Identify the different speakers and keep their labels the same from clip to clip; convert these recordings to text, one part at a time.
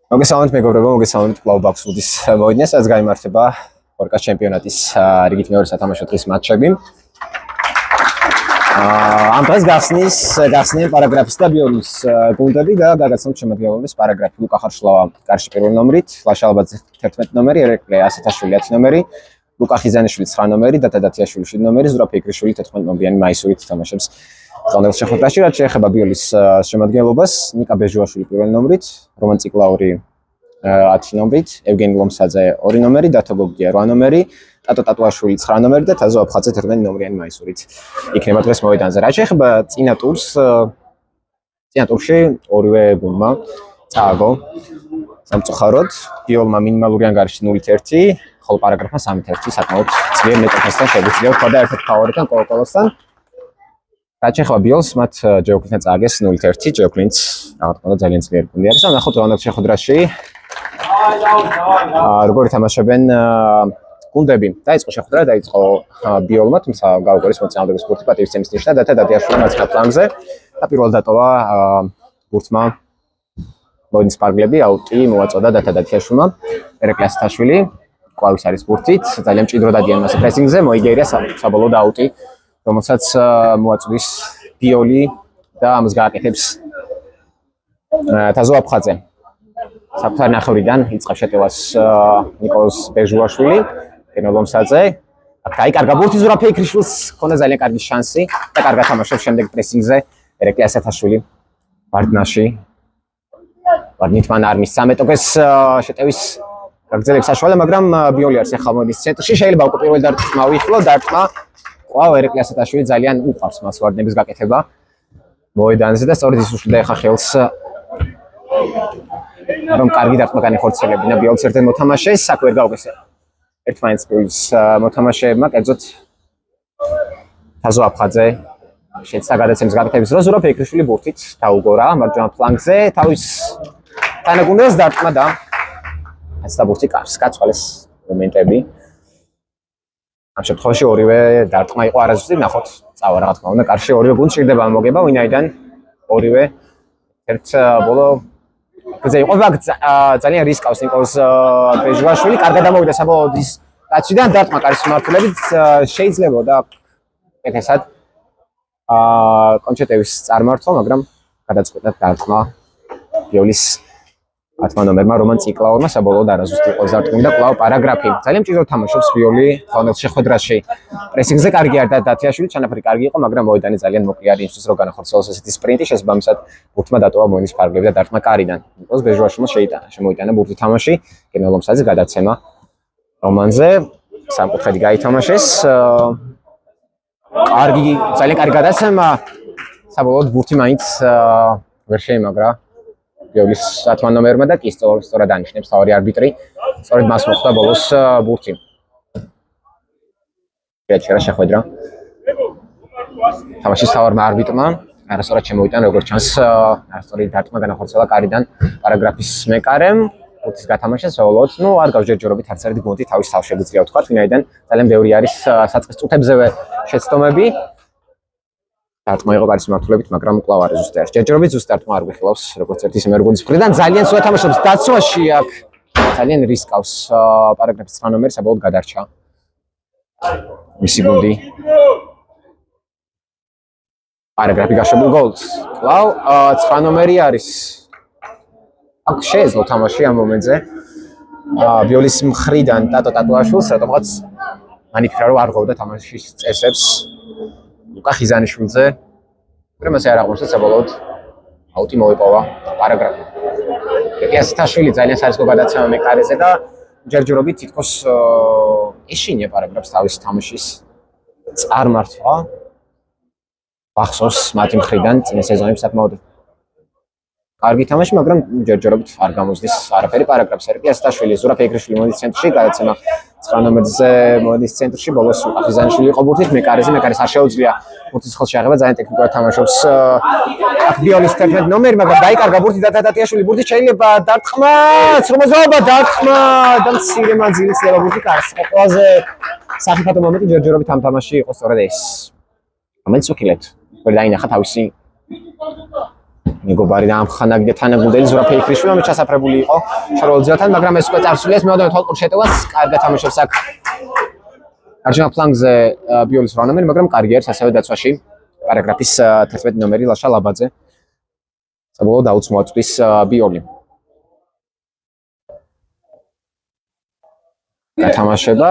Speaker 1: მოგესალმებით მეგობრებო, მოგესალმებით კლავ ბაქსუდის მოედნეს, რაც გაიმართება ორკას ჩემპიონატის რიგით მეორე სათამაშო დღის მატჩები. ამ დღეს გახსნიან პარაგრაფის და ბიოლის გუნდები და გაგაცნოთ შემადგენლობის პარაგრაფი ლუკა ხარშლავა კარში პირველ ნომრით, ლაშა ალბაძე 11 ნომერი, ერეკლე ასეთაშვილი 10 ნომერი, ლუკა ხიზანიშვილი 9 ნომერი და დათათიაშვილი 7 ნომერი, ზურაბ ფიქრიშვილი 14 ნომრიანი მაისურით თამაშობს დღევანდელ შეხვედრაში, რაც შეეხება ბიოლის შემადგენლობას, ნიკა ბეჟუაშვილი პირველ ნომრით, რომან ციკლაური 10 ნომრით, ევგენი ლომსაძე 2 ნომერი, დათო გოგია 8 ნომერი, ტატო ტატუაშვილი 9 ნომერი და თაზო აფხაძე 11 ნომრიანი მაისურით იქნება დღეს მოედანზე. რაც შეეხება წინა ტურში ორივე გუნდმა წააგო სამწუხაროდ, ბიოლმა მინიმალური ანგარიში 0-1, ხოლო პარაგრაფმა 3-1 საკმაოდ ძლიერ მეტოქასთან შეგვიძლია ვთქვა და ერთ-ერთ ფავორიტთან კოლოკოლოსთან. რაც შეეხება ბიოლს, მათ ჯეოკლინთან წააგეს 0-1, ჯეოკლინც რა თქმა უნდა ძალიან ძლიერი გუნდი არის და ნახოთ დღევანდელ შეხვედრაში როგორ ითამაშებენ გუნდები. დაიწყო შეხვედრა, დაიწყო ბიოლმა, თუმცა გაუგორის მოწინააღმდეგის ბურთი პატივისცემის ნიშნა და დათათიაშვილი მარცხენა ფლანგზე და პირველად დატოვა ბურთმა მოედნის პარკლები, აუტი მოაწოდა დათათიაშვილმა, ერეკლე ასეთაშვილი ყვავის არის ბურთით, ძალიან მჭიდრო დადიან მასე პრესინგზე, მოიგერია საბოლოოდ აუტი, რომელსაც მოაწვის ბიოლი და ამას გააკეთებს თაზო აფხაძე. საფრთხე ნახევრიდან იწყებს შეტევას ნიკოლოზ ბეჟუაშვილი, ევგენი ლომსაძე. გაიკარგა ბურთი ზურაბ ფიქრიშვილს, ქონდა ძალიან კარგი შანსი და კარგად თამაშობს შემდეგ პრესინგზე ერეკლე ასეთაშვილი ვარდნაში. ვარდნით მან არ მისცა მეტოქეს შეტევის გაგრძელების საშუალება, მაგრამ ბიოლი არის ახლა მოედნის ცენტრში, შეიძლება უკვე პირველი დარტყმა ვიხილო, დარტყმა ყვა ერეკლე ასეთაშვილი ძალიან უყვარს მას ვარდნების გაკეთება მოედანზე და სწორედ ის უშლიდა ახლა ხელს რომ კარგი დარტყმა განეხორციელებინა ბიოლს ერთ-ერთ მოთამაშეს, აქ ვერ გაუგეს ერთმანეთს ბიოლის მოთამაშეებმა, კერძოდ თაზო აფხაძე შეცდა გადაცემის გაკეთების დროს ზურაბ ფიქრიშვილი ბურთით დაუგორა მარჯვენა ფლანგზე, თავის თანაგუნდელს დარტყმა და ასეთ ბურთი გაწვალეს მომენტები. ამ შემთხვევაში ორივე დარტყმა იყო არაზუსტი, ნახოთ წავა რა თქმა უნდა, კარში ორივე გუნდს ჭირდება მოგება, ვინაიდან ორივე ერთ ბოლო გზა იყო ძალიან რისკავს ნიკოლოზ ბეჟუაშვილი, კარგად დამოვიდა საბოლოოდ ის ტაჩიდან დარტყმა კარის მმართველობით შეიძლება და ეკესად კონჩეტევის წარმართვა, მაგრამ გადაწყვეტა დარტყმა ბიოლის 10 ნომერმა რომან ციკლაურმა საბოლოოდ არაზუსტი იყო დარტყმული და კვლავ პარაგრაფი. ძალიან მჭიდრო თამაშობს ბიოლი დღევანდელ შეხვედრაში. პრესინგზე კარგი არ და დათიაშვილი ჩანაფერი კარგი იყო, მაგრამ მოედანი ძალიან მოკლე არის იმისთვის, რომ განახორციელოს ესეთი სპრინტი, შესაბამისად ბურთმა დატოვა მოედნის პარკლები და დარტყმა კარიდან. ნიკოლოზ ბეჟუაშვილმა შემოიტანა ბურთი თამაში, ევგენი ლომსაძე გადაცემა რომანზე, სამკუთხედი გაითამაშეს. ძალიან კარგი გადაცემა, საბოლოოდ ბურთი მაინც ვერ შეიმაგრა ბიოლის 10 ნომერმა და კი სწორად ანიშნებს თავი არბიტრი, სწორედ მას მოხვდა ბოლოს ბურთი. შეაჩერა შეხვედრა. თამაშის თავარმა არბიტრმა არასწორად შემოიტანა, როგორც ჩანს, არასწორი დარტყმა განახორციელა კარიდან პარაგრაფის მეკარემ, ბურთის გათამაშა საბოლოოდ, არ გავჯერჯერობით არც ერთი გუნდი თავის თავს შეგვიძლია ვთქვათ, ვინაიდან ძალიან ბევრი არის საწყის წუთებზევე შეცდომები. დარტყმა იყო კარის მმართველობით, მაგრამ კვლავ არის ზუსტი არის. ჯერჯერობით ზუსტი დარტყმა არ გვიხილავს, როგორც ერთის იმერ გუნდის მხრიდან ძალიან სულ თამაშობს დაცვაში აქ. ძალიან რისკავს პარაგრაფის 9 ნომერი საბოლოოდ გადარჩა. მისი გუნდი. პარაგრაფი გაშვებულ გოლს. კვლავ 9 ნომერი არის. აქ შეეძლო თამაში ამ მომენტზე. ბიოლის მხრიდან ტატო ტატუაშვილს, რატომღაც მან იფიქრა, რომ არ ღვევდა თამაშის წესებს. ლუკა ხიზანიშვილზე, პრემასე არ აღმოჩნდა საბოლოოდ აუტი მოიპოვა პარაგრაფი. ეკე ასეთაშვილი ძალიან სარისკო გადაცემა მეკარეზე და ჯერჯერობით თითქოს ეშინია პარაგრაფს თავის თამაშის წარმართვა. ახსოვს მათი მხრიდან წინა სეზონებში საკმაოდ კარგი თამაში, მაგრამ ჯერჯერობით არ გამოსდის არაფერი პარაგრაფს. ეკე ასეთაშვილი ზურაბ ფიქრიშვილი მოდის ცენტრში, გადაცემა 9 ნომერზე მოდის ცენტრში, ბოლოს ხიზანიშვილი იყო ბურთით, მეკარეს არ შეუძლია ბურთის ხელში აღება, ძალიან ტექნიკურად თამაშობს აქ ბიოლის 11 ნომერი, მაგრამ დაიკარგა ბურთი და დათათიაშვილი ბურთი შეიძლება დარტყმა, ცრომაზობა დარტყმა და მცირე მანძილის ნება ბურთი კარს. ყველაზე საფრთხე მომენტი ჯერჯერობით ამ თამაში იყო სწორედ ეს. რომელიც უკილეთ ვერ დაინახა თავისი მეგობარი და ამხანაგი და თანაგუნდელი ზურაბ ფეიქრიშვილი რომელიც ჩასაფრებული იყო შოროლძელთან, მაგრამ ეს უკვე წარსულიას მეოდენე თვალყურ შეტევას კარგად თამაშობს აქ არჩენა ფლანგზე ბიოლის რანომერი, მაგრამ კარგი არის ასევე დაცვაში პარაგრაფის 11 ნომერი ლაშა ლაბაძე. საბოლოოდ აუც მოაწვის ბიოლი. გათამაშება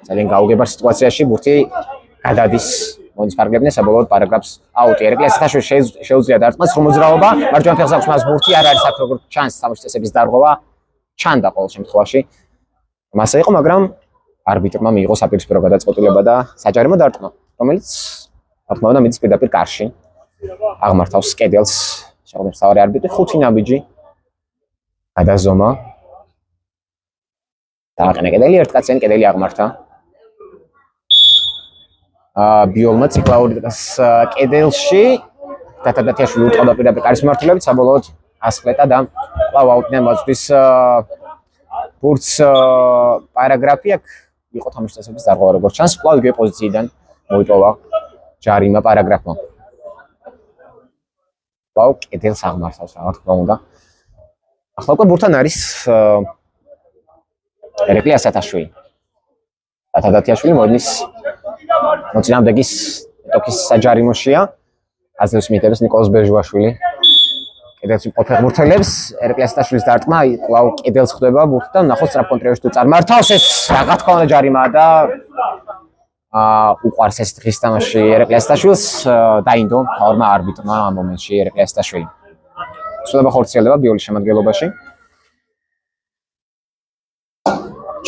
Speaker 1: ძალიან გაუგებარ სიტუაციაში ბურთი გადადის მონის პარაგრაფიდან საბოლოოდ პარაგრაფს აუტი. ერეკლე ასეთაშვილი შეუძლია დარტყმას ხმოძრაობა, მარჯვენა ფეხს აქვს მას ბურთი არ არის აქ როგორც ჩანს თამაშის წესების დარღვევა, ჩანდა ყოველ შემთხვევაში. მასა იყო, მაგრამ არბიტრმა მიიღო საპირისპირო გადაწყვეტილება და საჯარიმო დარტყმა, რომელიც ათმოვდა მიდის პირდაპირ კარში. აღმართავს კედელს, შეხვდებს თავარი არბიტრი, 5 ნაბიჯი გადაზომა. დააყენა კედელი, ერთკაციანი კედელი აღმართა. ბიოლმა ციკლაურის კედელში დათადათიაშვილი უტყოდა პირდაპირ კარის მიმართულებით, საბოლოოდ ასხლეტა და კვლავ აუტიდან მოწვის ბურთს პარაგრაფი აქ იყო თამაშის წესების დარღვევა, როგორც ჩანს, კვლავ იგივე პოზიციიდან მოიპოვა ჯარიმა პარაგრაფმა. კვლავ კედელს აღმართავს, რა თქმა უნდა. ახლა უკვე ბურთთან არის ერეკლე ასათაშვილი. დათადათიაშვილი მოდის მოწინააღმდეგის ტოკის საჯარიმოშია. აზრს მიიტევს ნიკოლოზ ბეჟუაშვილი. კედელს ფეხბურთელებს ერეკლე ასათაშვილის დარტყმა კვლავ კედელს ხდება ბურთი და ნახოთ სწრაფ კონტროლში თუ წარმართავს ეს რა თქმა უნდა ჯარიმაა და უყვარს ეს დღის თამაში ერეკლე ასათაშვილს დაინდო თავმა არბიტრმა ამ მომენტში ერეკლე ასათაშვილი. სულება ხორციელდება ბიოლის შემადგენლობაში.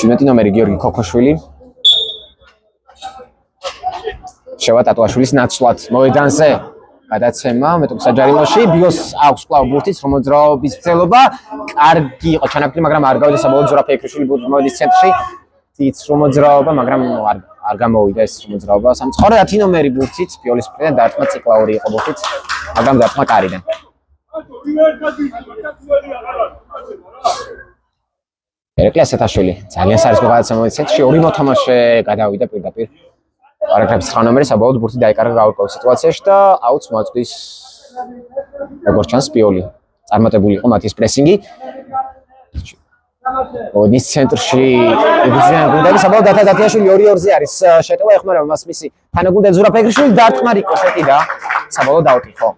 Speaker 1: 17 ნომერი გიორგი ქოქოშვილი. შევა ტატუაშვილის ნაცვლად მოედანზე გადაცემა მეტოქის საჯარიმოში. ბიოს აქვს კვლავ ბურთის ხმოძრაობის მცდელობა. კარგი იყო ჩანაფიქრი, მაგრამ არ გავიდა საბოლოოდ ზურაბ ფეიქრიშვილი მოდის ცენტრში. თიც ხმოძრაობა, მაგრამ არ გამოვიდა ეს ხმოძრაობა. სამწუხაროდ 10 ნომერი ბურთით ბიოლის მხრიდან დარტყმა ციკლაური იყო ბურთით, მაგრამ დარტყმა კარიდან. ერეკლე ასათაშვილი ძალიან სარისკო გადაცემა მოდის ცენტრში. ორი მოთამაშე გადავიდა პირდაპირ პარაგრაფის 9 ნომერი, საბოლოოდ ბურთი დაიკარგა გაურკვეველ სიტუაციაში და აუც მოაწვის როგორც ჩანს ბიოლი. წარმატებული იყო მათის პრესინგი. მოდის ცენტრში იბრძვიან გუნდები, საბოლოოდ დათადათიაშვილი 2-2-ზე არის შეტევა, ეხმარება მას მისი თანაგუნდელი ზურაბ ფეიქრიშვილი, დარტყმა რიკოშეტი და საბოლოოდ აუტი ხო.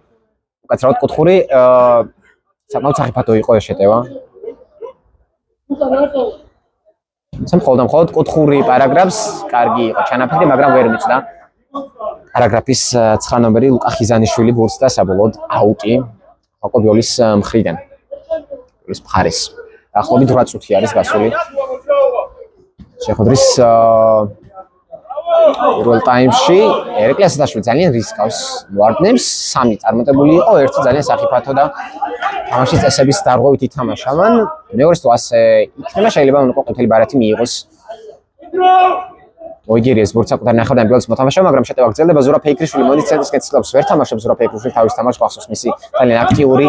Speaker 1: უკაცრავად კუთხური საკმაოდ საფათო იყო ეს შეტევა. მხოლოდ კუთხური პარაგრაფს კარგი იყო ჩანაფიქრი, მაგრამ ვერ მიწდა. პარაგრაფის 9 ნომერი ლუკა ხიზანიშვილი ბურთს და საბოლოოდ აუტი აკობიოლის მხრიდან. ის მხარეს. ახლობით 8 წუთი არის გასული. შეხვედრის პირველ ტაიმში ერეკლე ასათაშვილი ძალიან რისკავს ვარდნებს, 3 წარმატებული იყო, 1 ძალიან საფათო და თამაშის წესების დარღვევით ითამაშა. მან მეორეს თუ ასე იქნება, შეიძლება უკვე ყვითელი ბარათი მიიღოს. მოიგერიეს ბურთს საკუთარ ნახევარდან ბიოლის მოთამაშეა, მაგრამ შეტევა გრძელდება. ზურაბ ფეიქრიშვილი მოდის ცენტრისკენ ცდილობს, ვერ თამაშობს ზურაბ ფეიქრიშვილი თავის თამაშს, გახსოვს მისი ძალიან აქტიური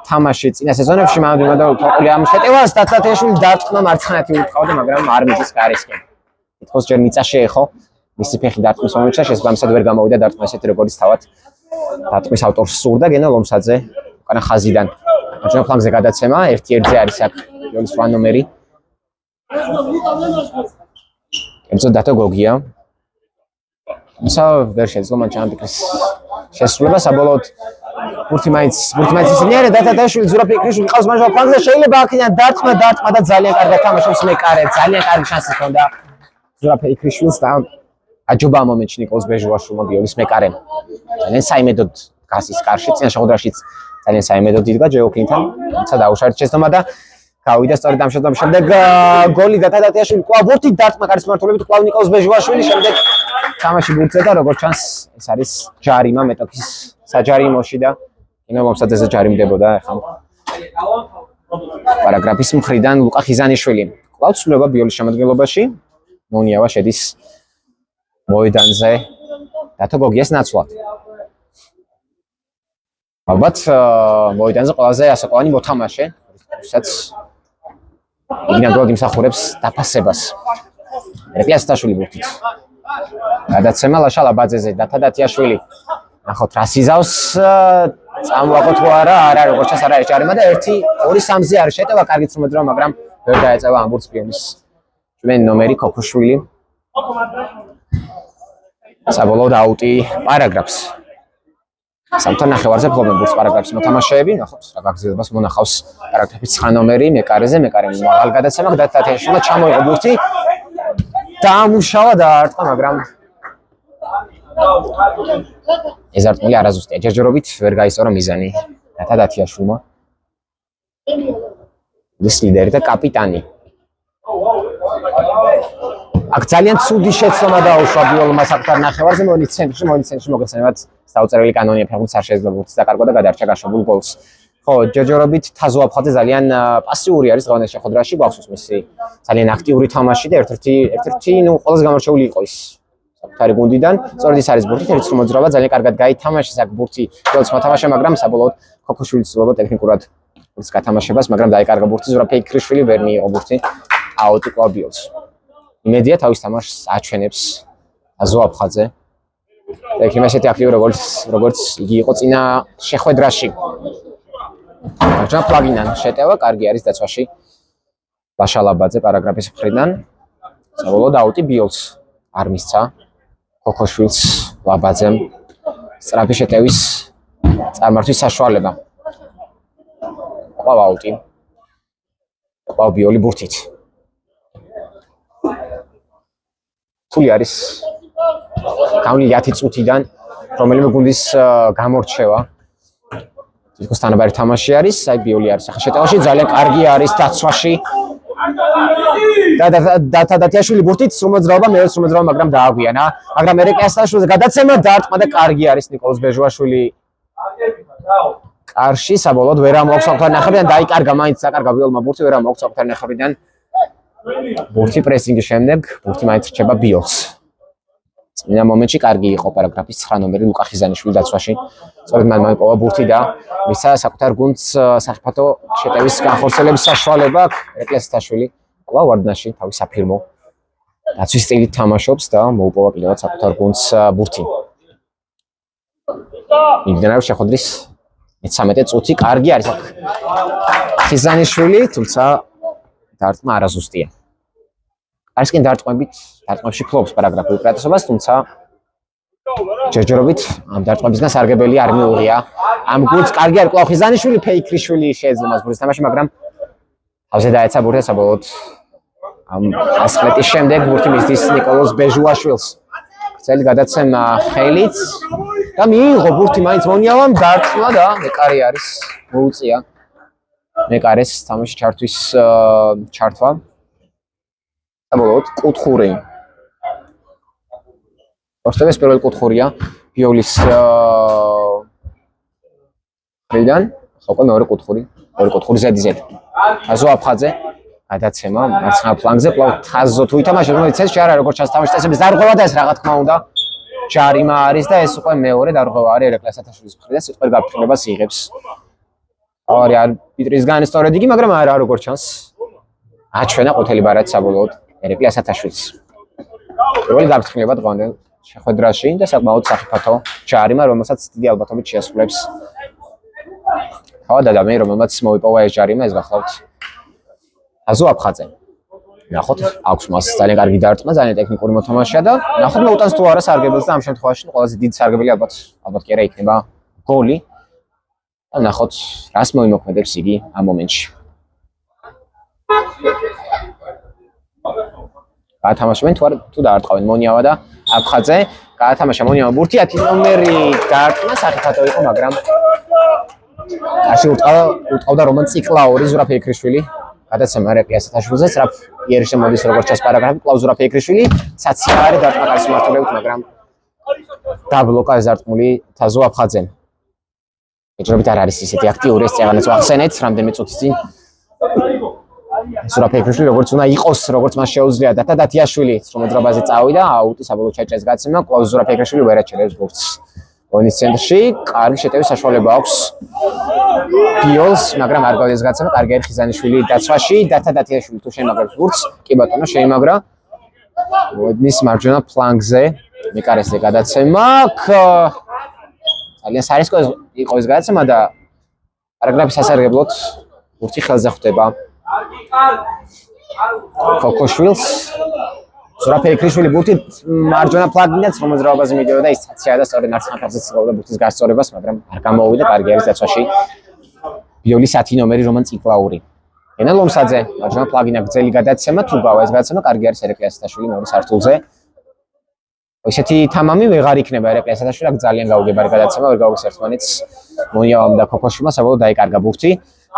Speaker 1: თამაში წინა სეზონებში. მანამდე თოყული ამ შეტევას დათადათიაშვილი დარტყმა მარცხნივ უტყავდა, მაგრამ არ მიდის კარისკენ. თითქოს ჯერ მიწა შეეხო მისი ფეხი დარტყმის მომენტში, შესაბამისად ვერ გამოვიდა დარტყმა ესეთი როგორც თავად დარტყმის ავტორს სურდა. გენო ლომსაძე უკანა ხაზიდან მარჯვენა ფლანგზე გადაცემა, 1-1-ზე არის აქ ბიოლის 8 ნომერი. ემცო დატო გოგია. თუმცა ვერ შეძლო მან ჩანაფიქრის შესრულება, საბოლოოდ ბურთი მაინც ისინიარე დათადათიაშვილი ზურაბ ფეიქრიშვილი ყავს მარჯვენა ფლანგზე, შეიძლება აქედან დარტყმა და ძალიან კარგად თამაშობს მეკარე, ძალიან კარგი შანსი ჰქონდა ზურაბ ფეიქრიშვილს და აჯობა ამ მომენტში ნიკოლოზ ბეჟუაშვილმა ბიოლის მეკარემ. ძალიან საიმედოდ გასის კარში, წინა შეხვედრაშიც ძალიან საიმედოდ იდგა ჯეოქინთან, თუმცა დაუშავეთ შეცდომა და გავიდა სწორედ ამ შეხვედრის შემდეგ გოლი დათადათიაშვილი კვლავ ბურთით დარტყმა კარის მიმართულებით, კვლავ ნიკოლოზ ბეჟუაშვილი, შემდეგ თამაში ბურთზე და როგორც ჩანს ეს არის ჯარიმა მეტოქის საჯარიმოში და ინო მომსაძეზე ჯარიმდებოდა ახლა პარაგრაფის მხრიდან ლუკა ხიზანიშვილი. კვლავ ცვლილება ბიოლის შემადგენლობაში. მონიავა შედის მოედანზე დათო გოგიას ნაცვლად. ალბათ მოედანზე ყველაზე ასაკოვანი მოთამაშე, ვისაც იგნატულად იმსახურებს დაფასებას. ერეკლე ასათაშვილი ბურთით. გადაცემა ლაშა ლაბაძეზე, დათადათიაშვილი. ნახოთ რა სიზავს წამოაყო თუ არა როგორც ჩანს არა ეს ჯარიმა და 1-2-3-ზე არის შეტევა კარგი ცრომაძრა მაგრამ ვერ დაეწევა ამბურთს პიონის ჩვენ ნომერი ქოქოშვილი საბოლოოდ აუტი პარაგრაფს სამთან ნახევარზე ფლობენ ბურთს პარაგრაფის მოთამაშეები ნახოთ რა გაგზელებას მონახავს პარაგრაფის 9 ნომერი მეკარეზე მეკარე მაღალ გადაცემა და თათაშილა ჩამოიღო ბურთი დაამუშავა და არტყა მაგრამ ეს არტყმული არაზუსტია ჯერჯერობით ვერ გაისწორა მიზანი და თათაშილა ის ლიდერი და კაპიტანი აქ ძალიან ცუდი შეცდომა დაუშვა ბიოლმა საკუთარ ნახევარზე მონის ცენტრში მოგეცემათ დაუწერელი კანონია ფეხბურთს არ შეიძლება ბურთს დაკარგო და გადარჩა გაშობულ გოლს ხო ჯერჯერობით თაზო აფხაძე ძალიან პასიური არის დღევანდელ შეხვედრაში გვახსოვს მისი ძალიან აქტიური თამაში და ერთ-ერთი ნუ ყველაზე გამორჩეული იყო ის საკუთარი გუნდიდან სწორედ ის არის ბურთით ერთ მოძრაობა ძალიან კარგად გაითამაშეს აქ ბურთი ბიოლს მოთამაშე მაგრამ საბოლოოდ ქოქოშვილის ცდილობა ტექნიკურად ბურთს გათამაშებას მაგრამ დაიკარგა ბურთი ზურაბ ფეიქრიშვილი ვერ მიიღო ბურთი აუტი კვლავ ბიოლს იმედია თავის თამაშს აჩვენებს თაზო აფხაძე და იქ იმასეთი აქტიური როგორც იგი იყო წინა შეხვედრაში მაგრამ პლაგინან შეტევა კარგი არის დაცვაში ბაშალაბაძე პარაგრაფის მხრიდან საბოლოოდ აუტი ბიოლს არ მისცა ქოქოშვილს ლაბაძემ სწრაფი შეტევის წარმართვის საშუალება კვლავ აუტი კვლავ ბიოლი ბურთით თული არის გავლილი 10 წუთიდან რომელიმე გუნდის გამორჩევა თითქოს თანაბარი თამაში არის აი ბიოლი არის ახლა შეტევაში ძალიან კარგი არის დაცვაში და თათაშიშვილი ბურთით სრომოძრაობა მეორე სრომოძრაობა მაგრამ დააგვიანა მაგრამ ერეკლასაშვილზე გადაცემა დაარტყმა და კარგი არის ნიკოლოზ ბეჟუაშვილი კარში საბოლოოდ ვერ ამოაქვს საკუთარ ნახევრიდან დაიკარგა მაინც საკარგა ბიოლმა ბურთი ვერ ამოაქვს საკუთარ ნახევრიდან ბურთი პრესინგის შემდეგ ბურთი მაინც რჩება ბიოლს წინა მომენტში კარგი იყო პარაგრაფის 9 ნომერი ლუკა ხიზანიშვილი დაცვაში სწორედ მან მოიპოვა ბურთი და მისცა საკუთარ გუნდს საფრთხო შეტევის განხორციელების საშუალება ერეკლასაშვილი კვლავ ვარდნაში თავის საფირმო დაცვის სტილით თამაშობს და მოუპოვა კიდევაც საკუთარ გუნდს ბურთი იმდენად შეხვედრის 13 წუთი კარგი არის აქ ხიზანიშვილი თუმცა დარტყმა არაზუსტია არის კი დარტყმებში ფლობს პარაგრაფი უპირატესობას თუმცა ჯერჯერობით ამ დარტყმებისგან სარგებელი არ მიუღია ამ გუნდს კარგი არის კვლავ ხიზანიშვილი ფეიქრიშვილი შეეძლო მას ბურთის თამაში მაგრამ თავზე დაეცა ბურთი საბოლოოდ ამ ასკლეტის შემდეგ ბურთი მისდის ნიკოლოზ ბეჟუაშვილს გრძელი გადაცემა ხელით და მიიღო ბურთი მაინც მონიავამ დარტყმა და მეკარე არის მოუწია მეკარეს თამაში ჩართვის ჩართვა საბოლოოდ კუთხური ოშტების პირველი კუთხურია ბიოლის მხრიდან ხოლმე მეორე კუთხური ზედიზედ თაზო აფხაძე გადაცემა მარცხენა ფლანგზე კვლავ თაზო თუ ითამაშებს რომელიც ეს შეარა როგორც ჩანს თამაშის წესების დარღვევა და ეს რა თქმა უნდა ჯარიმა არის და ეს უკვე მეორე დარღვევა არის ერეკლასათაშვილის მხრიდან სიტყვით გაფრთხილებას იღებს არის არბიტრისგან სწორედ იგი მაგრამ არა როგორც ჩანს აჩვენა ყოთელი ბარათი საბოლოოდ ერეკლასათაშვილს პირველი გაფრთხილება დღევანდელ შეხვედრაში და საკმაოდ საფრთხო ჯარიმა რომელსაც დიდი ალბათობით შეასრულებს თავად ადამიანი რომელმაც მოიპოვა ეს ჯარიმა ეს გახლავთ თაზო აფხაძე ნახოთ აქვს მას ძალიან კარგი დარტყმა ძალიან ტექნიკური მოთამაშეა და ნახოთ მოუტანს თუ არა სარგებელს და ამ შემთხვევაში ყველაზე დიდი სარგებელი ალბათ კი არა იქნება გოლი და ნახოთ რას მოიმოქმედებს იგი ამ მომენტში გაათამაშებენ თუ დაარტყავენ მონიავა და აფხაძე გაათამაშა მონიავა ბურთი 10 ნომერი დარტყმა სახიფათო იყო მაგრამ ასე უტყავდა რომან ციკლაური ზურაბ ფეიქრიშვილი გადაცემა ერეკლასათაშვილზე სწრაფ იერი შემოდის როგორც ჩანს პარაგრაფი კვლავ ზურაბ ფეიქრიშვილი საცია არის დარტყმა კარის მართულებით მაგრამ დაბლოკა ეს დარტყმული თაზო აფხაძემ ეჭრობით არ არის ისეთი აქტიური ეს წეღანაც ვახსენეთ რამდენიმე წუთის წინ ზურაბ ფეიქრიშვილი როგორც უნდა იყოს როგორც მას შეუძლია და თათაშიშვილი სრომოძრაობაზე წავიდა აუტი საბოლოოდ ჩაჭრეს გაცემა კვლავ ზურაბ ფეიქრიშვილი ვერ აჩერებს ბურთს მონის ცენტრში კარგი შეტევის საშუალება აქვს ბიოლს მაგრამ არ გავიდეს გაცემა კარგი არის ხიზანიშვილი დაცვაში და თათაშიშვილი თუ შემაგრებს ბურთს კი ბატონო შეიმაგრა მოდის მარჯვენა ფლანგზე მეკარესზე გადაცემა ძალიან სარისკო იყო ეს გადაცემა და პარაგრაფის სასარგებლოდ ბურთი ხელზე ხვდება ქოქოშვილს ზურაბ ეიქრიშვილი ბურთით მარჯვენა ფლანგიდან მოძრაობაზე მიდიოდა ის ცაცია და სწორედ მარცხნივ ცდილობდა ბურთის გასწორებას, მაგრამ არ გამოვიდა. კარგი არის დაცვაში ბიოლის 10 ნომერი რომან ციკლაური. ენა ლომსაძე მარჯვენა ფლანგიდან გრძელი გადაცემა თუ გავა ეს გადაცემა კარგი არის ერეკლე ასათაშვილი მეორე სართულზე. ესეთი თამამი ვეღარ იქნება ერეკლე ასათაშვილი, აქ ძალიან გაუგებარი გადაცემა, ვერ გავგეს ერთმანეთს. მონიავამ და ქოქოშვილმა საბოლოოდ დაიკარგა ბურთი.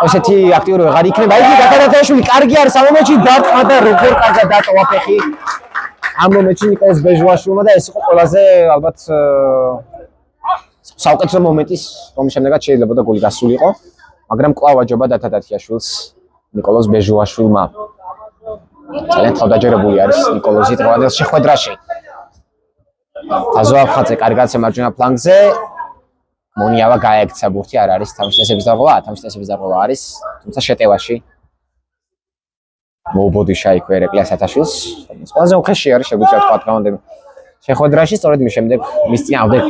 Speaker 1: ესეთი აქტიური ვეღარ იქნება. იგი გადაცემაშვილი კარგი არის ამ მომენტში დარტყმა და როგორ კარგად დატოვა ფეხი. ამ მომენტში ნიკოლოზ ბეჟუაშვილმა და ეს იყო ყველაზე ალბათ საუკეთესო მომენტის რომლის შემდეგაც შეიძლება და გოლი გასულიყო, მაგრამ კვლავ აჯობა დათადათიაშვილს ნიკოლოზ ბეჟუაშვილმა. ძალიან თავდაჯერებული არის ნიკოლოზი დღევანდელ შეხვედრაში. თაზოაფხაძე კარგად მარჯვენა ფლანგზე მონიავა გაექცა ბურთი, არ არის თამაშის დაღვა, თამაშის დაღვა არის, თუმცა შეტევაში მოუბოდიშა იქ ერეკლე ასათაშვილს. ყველაზე უხეში არის შეგვიძლია თქვა დღევანდელ შეხვედრაში, სწორედ მის შემდეგ მის წინააღმდეგ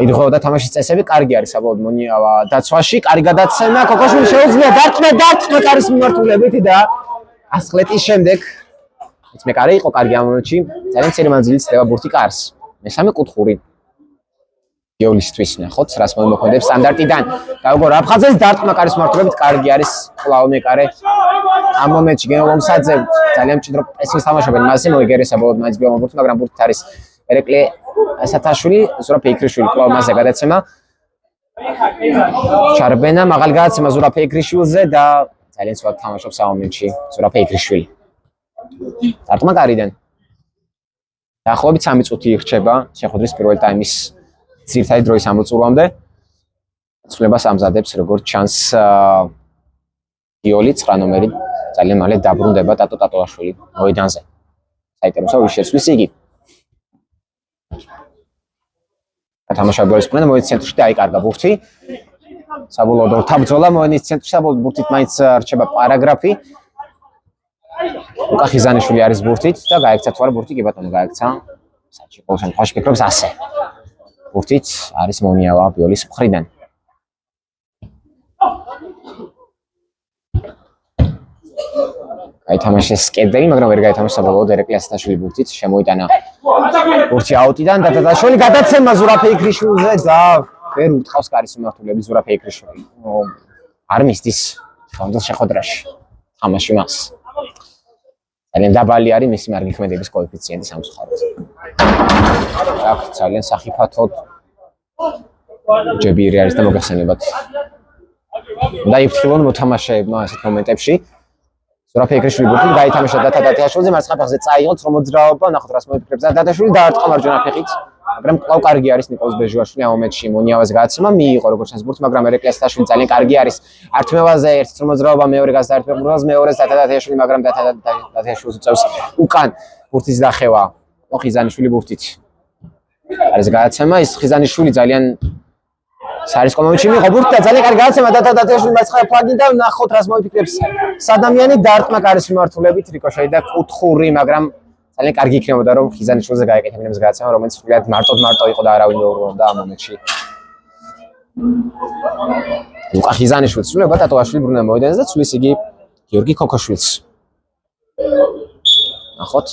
Speaker 1: ირღვეოდა თამაშის წესები, კარგი არის საბოლოოდ მონიავა დაცვაში, კარგი გადაცემა, ქოქოშვილი შეუძლია დარტყმა კარის მიმართულებით და ასხლეტის შემდეგ ეს მეკარე იყო კარგი ამ მომენტში, ძალიან წირი მანძილით ცდება ბურთი კარს. მესამე კუთხური გეოლისთვის ნახოთ, რას მოიმოქმედებს სტანდარტიდან. გაიგო რაფხაძეს დარტყმა კარის მიმართულებით, კარგი არის კვლავ მეკარე. ამ მომენტში გენო ლომსაძე ძალიან მჭიდრო პრესინგს თამაშობენ, მასზე მოიგერეს საბოლოოდ მაინც ბიომო ბურთი, მაგრამ ბურთით არის ერეკლე ასათაშვილი, ზურაბ ეიქრიშვილი კვლავ მასზე გადაცემა. ჩარბენა მაღალი გადაცემა ზურაბ ეიქრიშვილზე და ძალიან სწორად თამაშობს ამ მომენტში ზურაბ ეიქრიშვილი. დარტყმა კარიდან. დაახლოებით 3 წუთი ირჩება შეხვედრის პირველი ტაიმის ძირითადი დროის ამოწურვამდე. ცვლილებას ამზადებს როგორც ჩანს ბიოლი 9 ნომერი ძალიან მალე დაბრუნდება ტატო ტატოაშვილი მოედანზე. საინტერესო ვის შეცვლის იგი. თამაშა ბოლის პრენ მოედის ცენტრში და აიკარგა ბურთი. საბოლოოდ ორთაბძოლა მოედის ცენტრში, საბოლოოდ ბურთით მაინც რჩება პარაგრაფი. ლუკა ხიზანიშვილი არის ბურთით და გაექცა თუ არა ბურთი, კი ბატონო გაექცა. საჩი ყოველ შემთხვევაში ფიქრობს ასე. ბურთით არის მონიავა ბიოლის მხრიდან. გაითამაშეს კედელი, მაგრამ ვერ გაითამაშა საბოლოოდ ერეკლე ასათაშვილი ბურთით შემოიტანა ბურთი აუტიდან და დადაშვილი გადაცემა ზურაბ ეიქრიშვილზე და ვერ უთხოვს კარის მიმართულებით ზურაბ ეიქრიშვილი. არ მისდის ხანდელ შეხვედრაში თამაში მას. ძალიან დაბალი არის მისი მარგი ქმედების კოეფიციენტი სამწუხაროდ. აქ ძალიან სახიფათოდ ჯებირი არის და მოგახსენებათ. და იფრთხილონ მოთამაშეებმა ასეთ მომენტებში. ზურაბ ეიქრიშვილი ბურთი გაითამაშა დათადათიაშვილზე, მარცხენა ფეხზე წაიღო მოძრაობა, ნახოთ რას მოიფიქრებს და დათადათიაშვილი დაარტყმა მარჯვენა ფეხით. მაგრამ კვლავ კარგი არის ნიკოლოზ ბეჟუაშვილი ამ მომენტში მონიავას გადაცემა მიიღო როგორც ჩანს ბურთი, მაგრამ ერეკლე ასათაშვილი ძალიან კარგი არის. ართმევაზე ერთ მოძრაობა, მეორე გასაერთმებლობას, მეორე დათადათიაშვილი, მაგრამ დათადათიაშვილს უწევს უკან ბურთის დახევა. ხიზანიშვილი ბურთით. არის გადაცემა, ის ხიზანიშვილი ძალიან სარისკო მომენტში მიიღო ბურთი და ძალიან კარგი გადაცემა დათადათიაშვილი მარცხენა ფლანგიდან, ნახოთ რას მოიფიქრებს სადამიანი დარტყმა კარის მიმართულებით, რიკოშეტი და კუთხური, მაგრამ ძალიან კარგი იქნებოდა რომ ხიზანიშვილზე გაეკეთებინებს გადაცემა, რომელიც სრულიად მარტო იყო და არავინ ვერ უყურებდა ამ მომენტში. ლუკა ხიზანიშვილს სრულიად ტატოაშვილი ბრუნდა მოედანზე და ცვლის იგი გიორგი ქოქოშვილს. ნახოთ.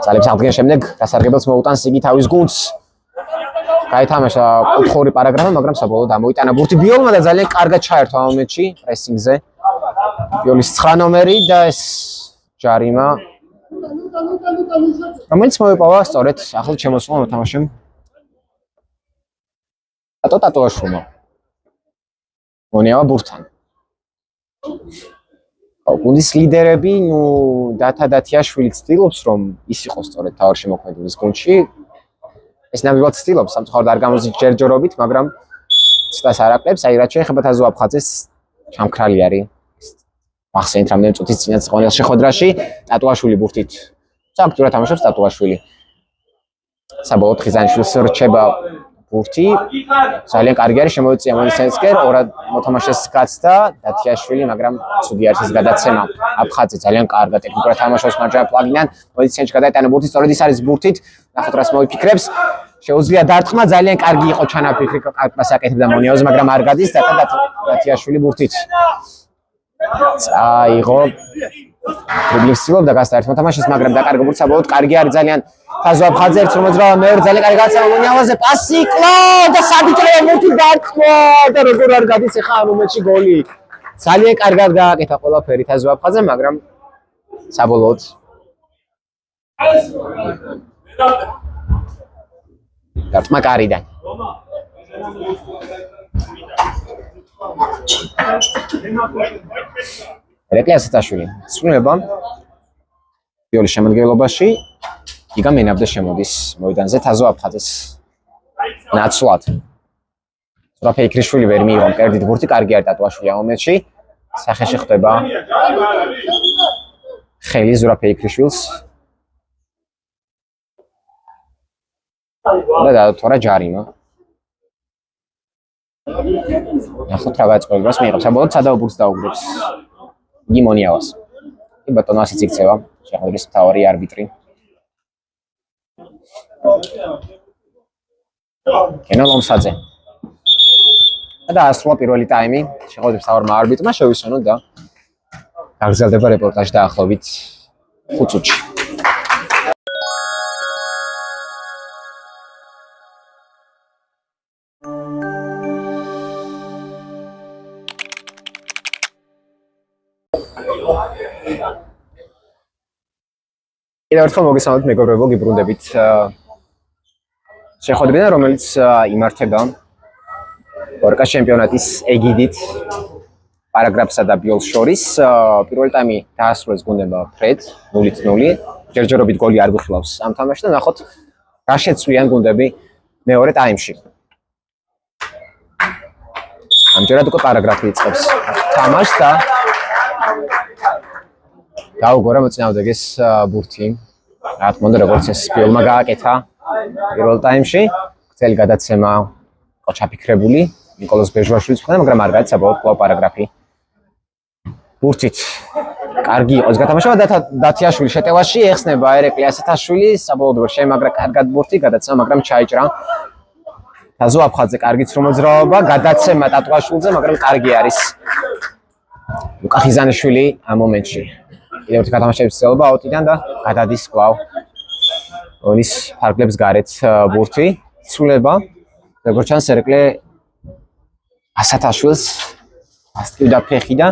Speaker 1: ძალებს აღდგენის შემდეგ გასარგებელს მოუტანს იგი თავის გუნდს. გაითამაშა კუთხური პარაგრაფა, მაგრამ საბოლოოდ ამოიტანა ბურთი ბიოლმა და ძალიან კარგად ჩაერთვა ამ მომენტში პრესინგზე. ბიოლის 9 ნომერი და ეს ჯარიმა რომელიც მოიპოვა სწორედ ახლად შემოსულმა მოთამაშემ ტატოაშვილმა. მონიავა ბურთთან. გუნდის ლიდერები, დათადათიაშვილი ცდილობს რომ ის იყოს სწორედ თავარში მოქმედებლის გუნდში. ეს ნამდვილად ცდილობს, სამწუხაროდ არ გამოდის ჯერჯერობით, მაგრამ ცდას არ აკლებს, აი რაც შეეხება თაზოაფხაძეს ჩამქრალი არის. მახსენით რამდენი წუთის წინაც ყოველ შეხვედრაში ტატოაშვილი ბურთით. სააქტიურად თამაშობს ტატოაშვილი. საბოლოოდ ხიზანიშვილს რჩება ბურთი. ძალიან კარგი არის შემოიწია მონისენსკერ, ორად მოთამაშეს გაცდა დათიაშვილი, მაგრამ ცუდი არის ეს გადაცემა. აფხაძე ძალიან კარგად ტექნიკურად თამაშობს მარჯვენა ფლანგიდან, მონისენსკერში გადაიტანა ბურთი, სწორედ ის არის ბურთით. ნახოთ რას მოიფიქრებს. შეუძლია დარტყმა, ძალიან კარგი იყო ჩანაფიქრი, კარგ პასს აკეთებდა მონიაოზე, მაგრამ არ გადის დათიაშვილი ბურთით. წაიღო დრიბლინგს ცდილობდა გასტა ერთ მოთამაშეს, მაგრამ დაკარგა ბურთს საბოლოოდ კარგი არის ძალიან ფაზო აფხაძე ერთ მოძრაობა მეორე ძალიან კარგი გაცემა მონიაოზე, პასი კლო და სადიჭრება ბურთი დარტყმა და როგორ არ გადის ახლა ამ მომენტში გოლი. ძალიან კარგად გააკეთა ყველაფერი ფაზო აფხაძე, მაგრამ საბოლოოდ დარტყმა კარიდან. ერეკლე ასეთაშვილი სრულდება ბიოლის შემადგენლობაში, იგა მენაბდა შემოდის მოედანზე თაზო აფხაძეს ნაცვლად. ზურაბ ეიქრიშვილი ვერ მიიღო მკერდით ბურთი, კარგი არის ტატუაშვილი ამ მომენტში. სახეში ხდება ხელი ზურაბ ეიქრიშვილს და დაუთორა ჯარიმა. ნახოთ რა გაწყობილებას მიიღებს. საბოლოოდ სადაო ბურთს დაუგრებს იგი მონიავას. კი ბატონო, ასეც იქცევა შეხვედრის მთავარი არბიტრი. კენო ლომსაძე. და ასრულა პირველი ტაიმი შეხვედრის მთავარმა არბიტრმა, შევისვენოთ და გაგრძელდება რეპორტაჟი დაახლოებით 5 წუთში. კიდევ ერთხელ მოგესალმებით მეგობრებო, გიბრუნდებით შეხვედრიდან, რომელიც იმართება ორკა ჩემპიონატის ეგიდით პარაგრაფსა და ბიოლს შორის. პირველი ტაიმი დაასრულეს გუნდებმა ფრედ 0-0. ჯერჯერობით გოლი არ გვიხილავს ამ თამაშში და ნახოთ რა შეცვლიან გუნდები მეორე ტაიმში. ამჯერად უკვე პარაგრაფი იწყებს თამაშს და დაუგორა მოწინააღმდეგეს ბურთი. რა თქმა უნდა, როგორც ეს ბიოლმა გააკეთა პირველ ტაიმში, გრძელი გადაცემა იყო ჩაფიქრებული ნიკოლოზ ბეჟვაშვილის მხრიდან, მაგრამ არ გაიცა საბოლოოდ კვლავ პარაგრაფი ბურთით. კარგი იყო ეს გათამაშება და დათიაშვილი შეტევაში ეხსნება ერეკლე ასეთაშვილი, საბოლოოდ ვერ შემაგრა კარგად ბურთი, გადაცემა მაგრამ ჩაიჭრა. თაზო აფხაძე კარგი ცრომოძრაობა, გადაცემა ტატუაშვილზე, მაგრამ კარგი არის ლუკა ხიზანიშვილი ამ მომენტში. კიდევ ერთი გათამაშების ცდილობა აუტიდან და გადადის კვლავ ონის ფარგლებს გარეთ ბურთი. ცვლილება როგორც ჩანს ერეკლე ასათაშვილს ასტივდა ფეხი და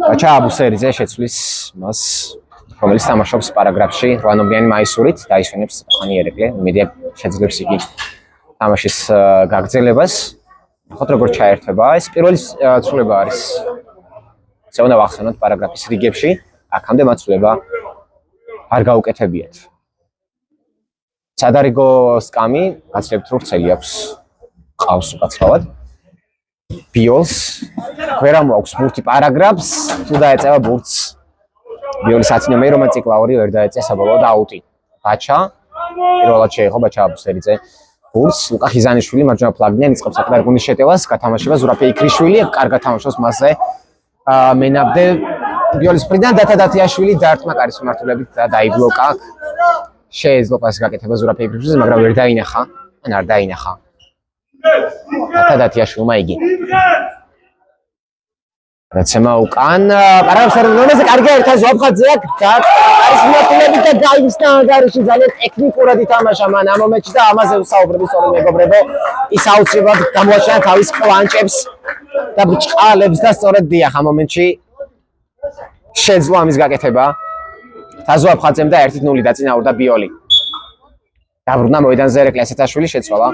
Speaker 1: ბაჩა აბუსერიძე შეცვლის მას, რომელიც თამაშობს პარაგრაფში 8-ნომრიანი მაისურით, დაისვენებს ხანი ერეკლე, იმედია შეძლებს იგი თამაშის გაგრძელებას. ნახოთ როგორ ჩაერთვება ეს პირველი ცვლილება არის. ესე უნდა ვახსენოთ პარაგრაფის რიგებში, აქამდე მათ ცვლილება არ გაუკეთებიათ. სადარიგო სკამი გაცლებთ რომ ვრცელი აქვს, ყავს უკაცრავად. ბიოლს ვერ ამოაქვს ბურთი პარაგრაფს, თუ დაეწევა ბურთს ბიოლის 10 ნომერი, რომელიც ციკლაური ვერ დაეწია საბოლოოდ აუტი. ბაჩა პირველად შეეხო ბაჩა აბუსერიძე ბურთს, ლუკა ხიზანიშვილი მარჯვენა ფლანგიდან იწყებს აკრაგუნის შეტევას, გათამაშება ზურაბ ეიქრიშვილი, კარგად თამაშობს მასზე. მენაბდე ბიოლის მხრიდან დათიაშვილი დარტყმა კარის მიმართულებით და დაიბლოკა. შეეძლო პასის გაკეთება ზურაბ ეიქრიშვილს, მაგრამ ვერ დაინახა, ან არ დაინახა. დათიაშვილმა იგი. გადაცემა უკან, პარაგრაფს ნომერზე კარგი ერთ თაზო აფხაძე აქვს კარის მიმართულებით და გაიხსნა ანგარიში, ძალიან ტექნიკურად ითამაშა მან ამ მომენტში და ამაზე ვსაუბრები სწორედ მეგობრებო. ის აუცილებლად გამოაჩინა თავის კლანჭებს და ბრჭყალებს და სწორედ დიახ ამ მომენტში შეძლო ამის გაკეთება. თაზო აფხაძემ და 1-0 დაწინაურდა ბიოლი. დაბრუნდა მოედანზე ერეკლე ასეთაშვილი შეცვალა.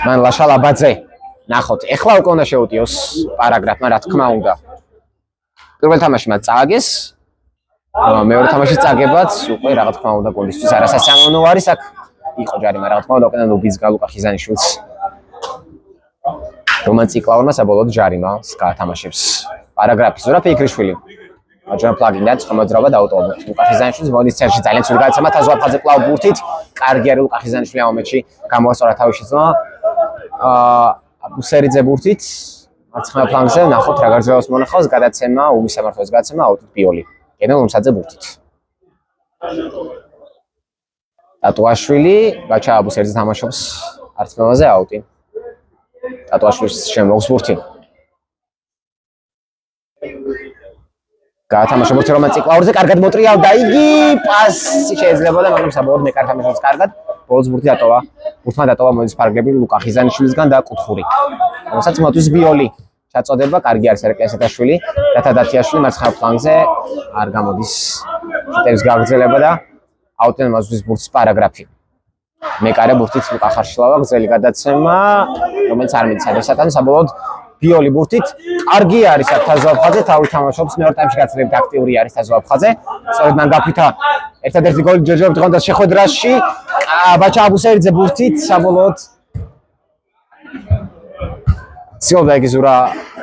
Speaker 1: მან ლაშა ლაბაძე ნახოთ, ეხლა უკვე უნდა შეუტიოს პარაგრაფმა, რა თქმა უნდა. პირველ თამაში მათ წააგეს, მეორე თამაში წაგებაც უკვე რა თქმა უნდა გოლისთვის არასასიამოვნო არის, აქ იყო ჯარიმა რა თქმა უნდა უკენა ნუბის გალუკა ხიზანიშვილს. რომან ციკლაურმა საბოლოოდ ჯარიმას გაათამაშებს პარაგრაფი ზურაბ ეიქრიშვილი. მარჯვენა ფლანგიდან ცხმოძრაობა დაუტოვდა ლუკა ხიზანიშვილს, მოდის ცერში ძალიან ცუდ გადაცემა თაზო აფხაძე კვლავ ბურთით, კარგი არის ლუკა ხიზანიშვილი ამ მომენტში გამოასწორა თავის შეცდომა. აბუსერიძე ბურთით მარცხენა ფლანგზე, ნახოთ რა გარძელებას მონახავს, გადაცემა, უბის სამართლის გადაცემა, აუტით ბიოლი. კენო ლომსაძე ბურთით. ტატუაშვილი გაჩააბუს ერთზე თამაშობს არწმევაზე აუტი. ტატუაშვილის შემოგვს ბურთი. გაათამაშა ბურთი რომან ციკლაურზე, კარგად მოტრიალდა იგი, პასი შეიძლებოდა, მაგრამ საბოლოოდ მეკარ თამაშობს კარგად. ბოლოს ბურთი დატოვა. ბურთმა დატოვა მოდის ფარგლები ლუკა ხიზანიშვილისგან და კუთხური. რომელსაც მოდის ბიოლი ჩაწოდება, კარგი არის ერეკლე ასათაშვილი, რათა დათიაშვილი მარცხენა ფლანგზე არ გამოდის შეტევის გაგრძელება და აუტენ მასვლის ბურთის პარაგრაფი. მეკარე ბურთით ლუკა ხარშლავა გზელი გადაცემა, რომელიც არ მიდის ადრესატან საბოლოოდ ბიოლი ბურთით კარგი არის თაზოაფხაძე, თავი თამაშობს მეორე ტაიმში გაცილებით აქტიური არის თაზოაფხაძე. სწორედ მან გაფრთხა ერთადერთი გოლი ჯერჯერობით გონდა შეხვედრაში. ბაჩა აბუსელიძე ბურთით საბოლოოდ ცდილობდა იგი ზურა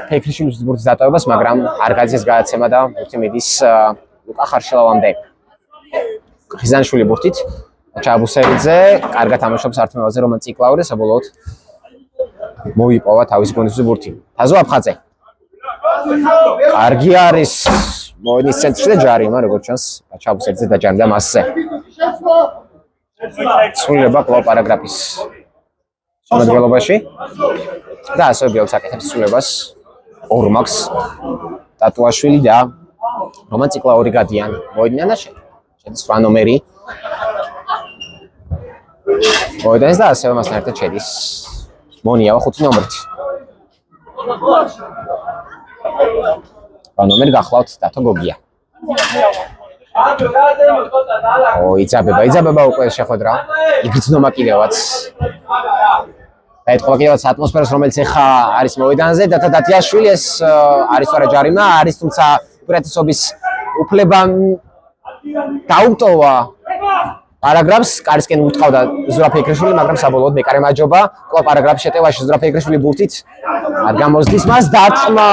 Speaker 1: ფეიქრიშვილის ბურთის დატოვებას, მაგრამ არ გაიძეს გადაცემა და ბურთი მიდის ლუკა ხარშლავამდე. ხიზანიშვილი ბურთით ბაჩა აბუსელიძე კარგად თამაშობს ართმევაზე რომან ციკლაური საბოლოოდ მოიპოვა თავის გონდის ბურთი. თაზოაფხაძე კარგი არის მოენის ცენტრში და ჯარიმა როგორც ჩანს ბაჩა აბუსელიძე დაჯარიმდა მასზე. სრულდება კლუბ პარაგრაფის შემოდგენობაში და ასევე ბიოლს აკეთებს სრულებას ორმაქს ტატუაშვილი და რომან ციკლაური გადიან მოედნიდან და შედის 8 ნომერი მოედანს და ასევე მასთან ერთად შედის მონიავა 5 ნომერით. ნომერი გახლავთ დათო გოგია. იძაბება უკვე შეხვედრა. იგრძნობა კიდევაც. დაეთყობა კიდევაც ატმოსფეროს, რომელიც ეხა არის მოედანზე და დათიაშვილი ეს არის ვარა ჯარიმა, არის თუმცა უპირატესობის უფლება დაუტოვა პარაგრაფს, კარისკენ უტყავდა ზურა ფეიქრიშვილი, მაგრამ საბოლოოდ მეკარე მაჯობა, კლუბ პარაგრაფის შეტევაში ზურა ფეიქრიშვილი ბურთით არ გამოსდის მას დარტყმა.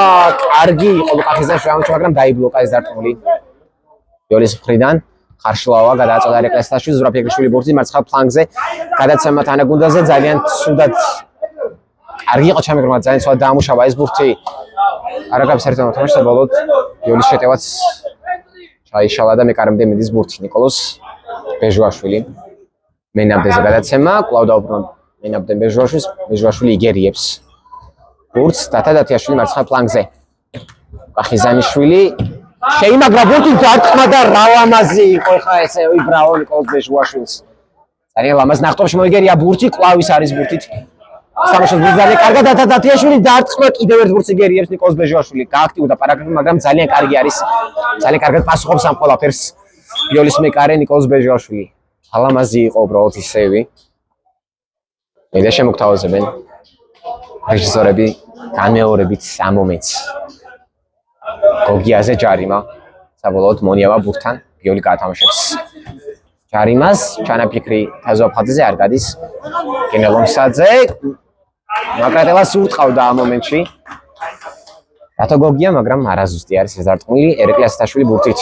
Speaker 1: კარგი იყო ლუკა ხიზანიშვილი, მაგრამ დაიბლოკა ეს დარტყმული. ბიოლის მხრიდან ხარშლავა გადააწოდა ერეკლე ასათაშვილი, ზურა ფეიქრიშვილი ბურთით მარცხენა ფლანგზე გადაცემა თანაგუნდაზე ძალიან ცუდად კარგი იყო ჩამიგრმა, ძალიან ცუდად დაამუშავა ეს ბურთი. პარაგრაფის ერთმა თამაშს საბოლოოდ ბიოლის შეტევაც ჩაიშალა და მეკარემდე მიდის ბურთი. ნიკოლოზ ბეჟუაშვილი მენაბდეზე გადაცემა, კვლავ დაუბრუნდა მენაბდე ბეჟუაშვილს, ბეჟუაშვილი იგერიებს ბურთს, დათიაშვილი მარცხენა ფლანგზე. ხიზანიშვილი შეიმაგრა ბურთი დარტყმა და რა ლამაზი იყო ხა ესე ბრავო ნიკოლოზ ბეჟუაშვილს. ძალიან ლამაზ ნახტომში მოიგერია ბურთი, კვლავის არის ბურთით. სამაშოს ბურთი ძალიან კარგად დათიაშვილი დარტყმა კიდევ ერთ ბურთს იგერიებს ნიკოლოზ ბეჟუაშვილი. გააქტიურდა პარაგრაფი, მაგრამ ძალიან კარგი არის. ძალიან კარგად პასუხობს ამ ყველაფერს. ბიოლის მეკარე ნიკოლოზ ბეჟუაშვილი. ალამაზი იყო უბრალოდ ისევი. მე შემოგთავაზებენ რეჟისორები განმეორებით ამ მომენტს. გოგიაზე ჯარიმა. საბოლოოდ მონიავა ბურთთან ბიოლი გაათამაშებს ჯარიმას. ჩანაფიქრი თაზოაფხაძეზე არ გადის. გენელომსაძე მაკრატელას ურტყავდა ამ მომენტში. დათო გოგია, მაგრამ არაზუსტი არის ეს დარტყმული. ერეკლე ასათაშვილი ბურთით.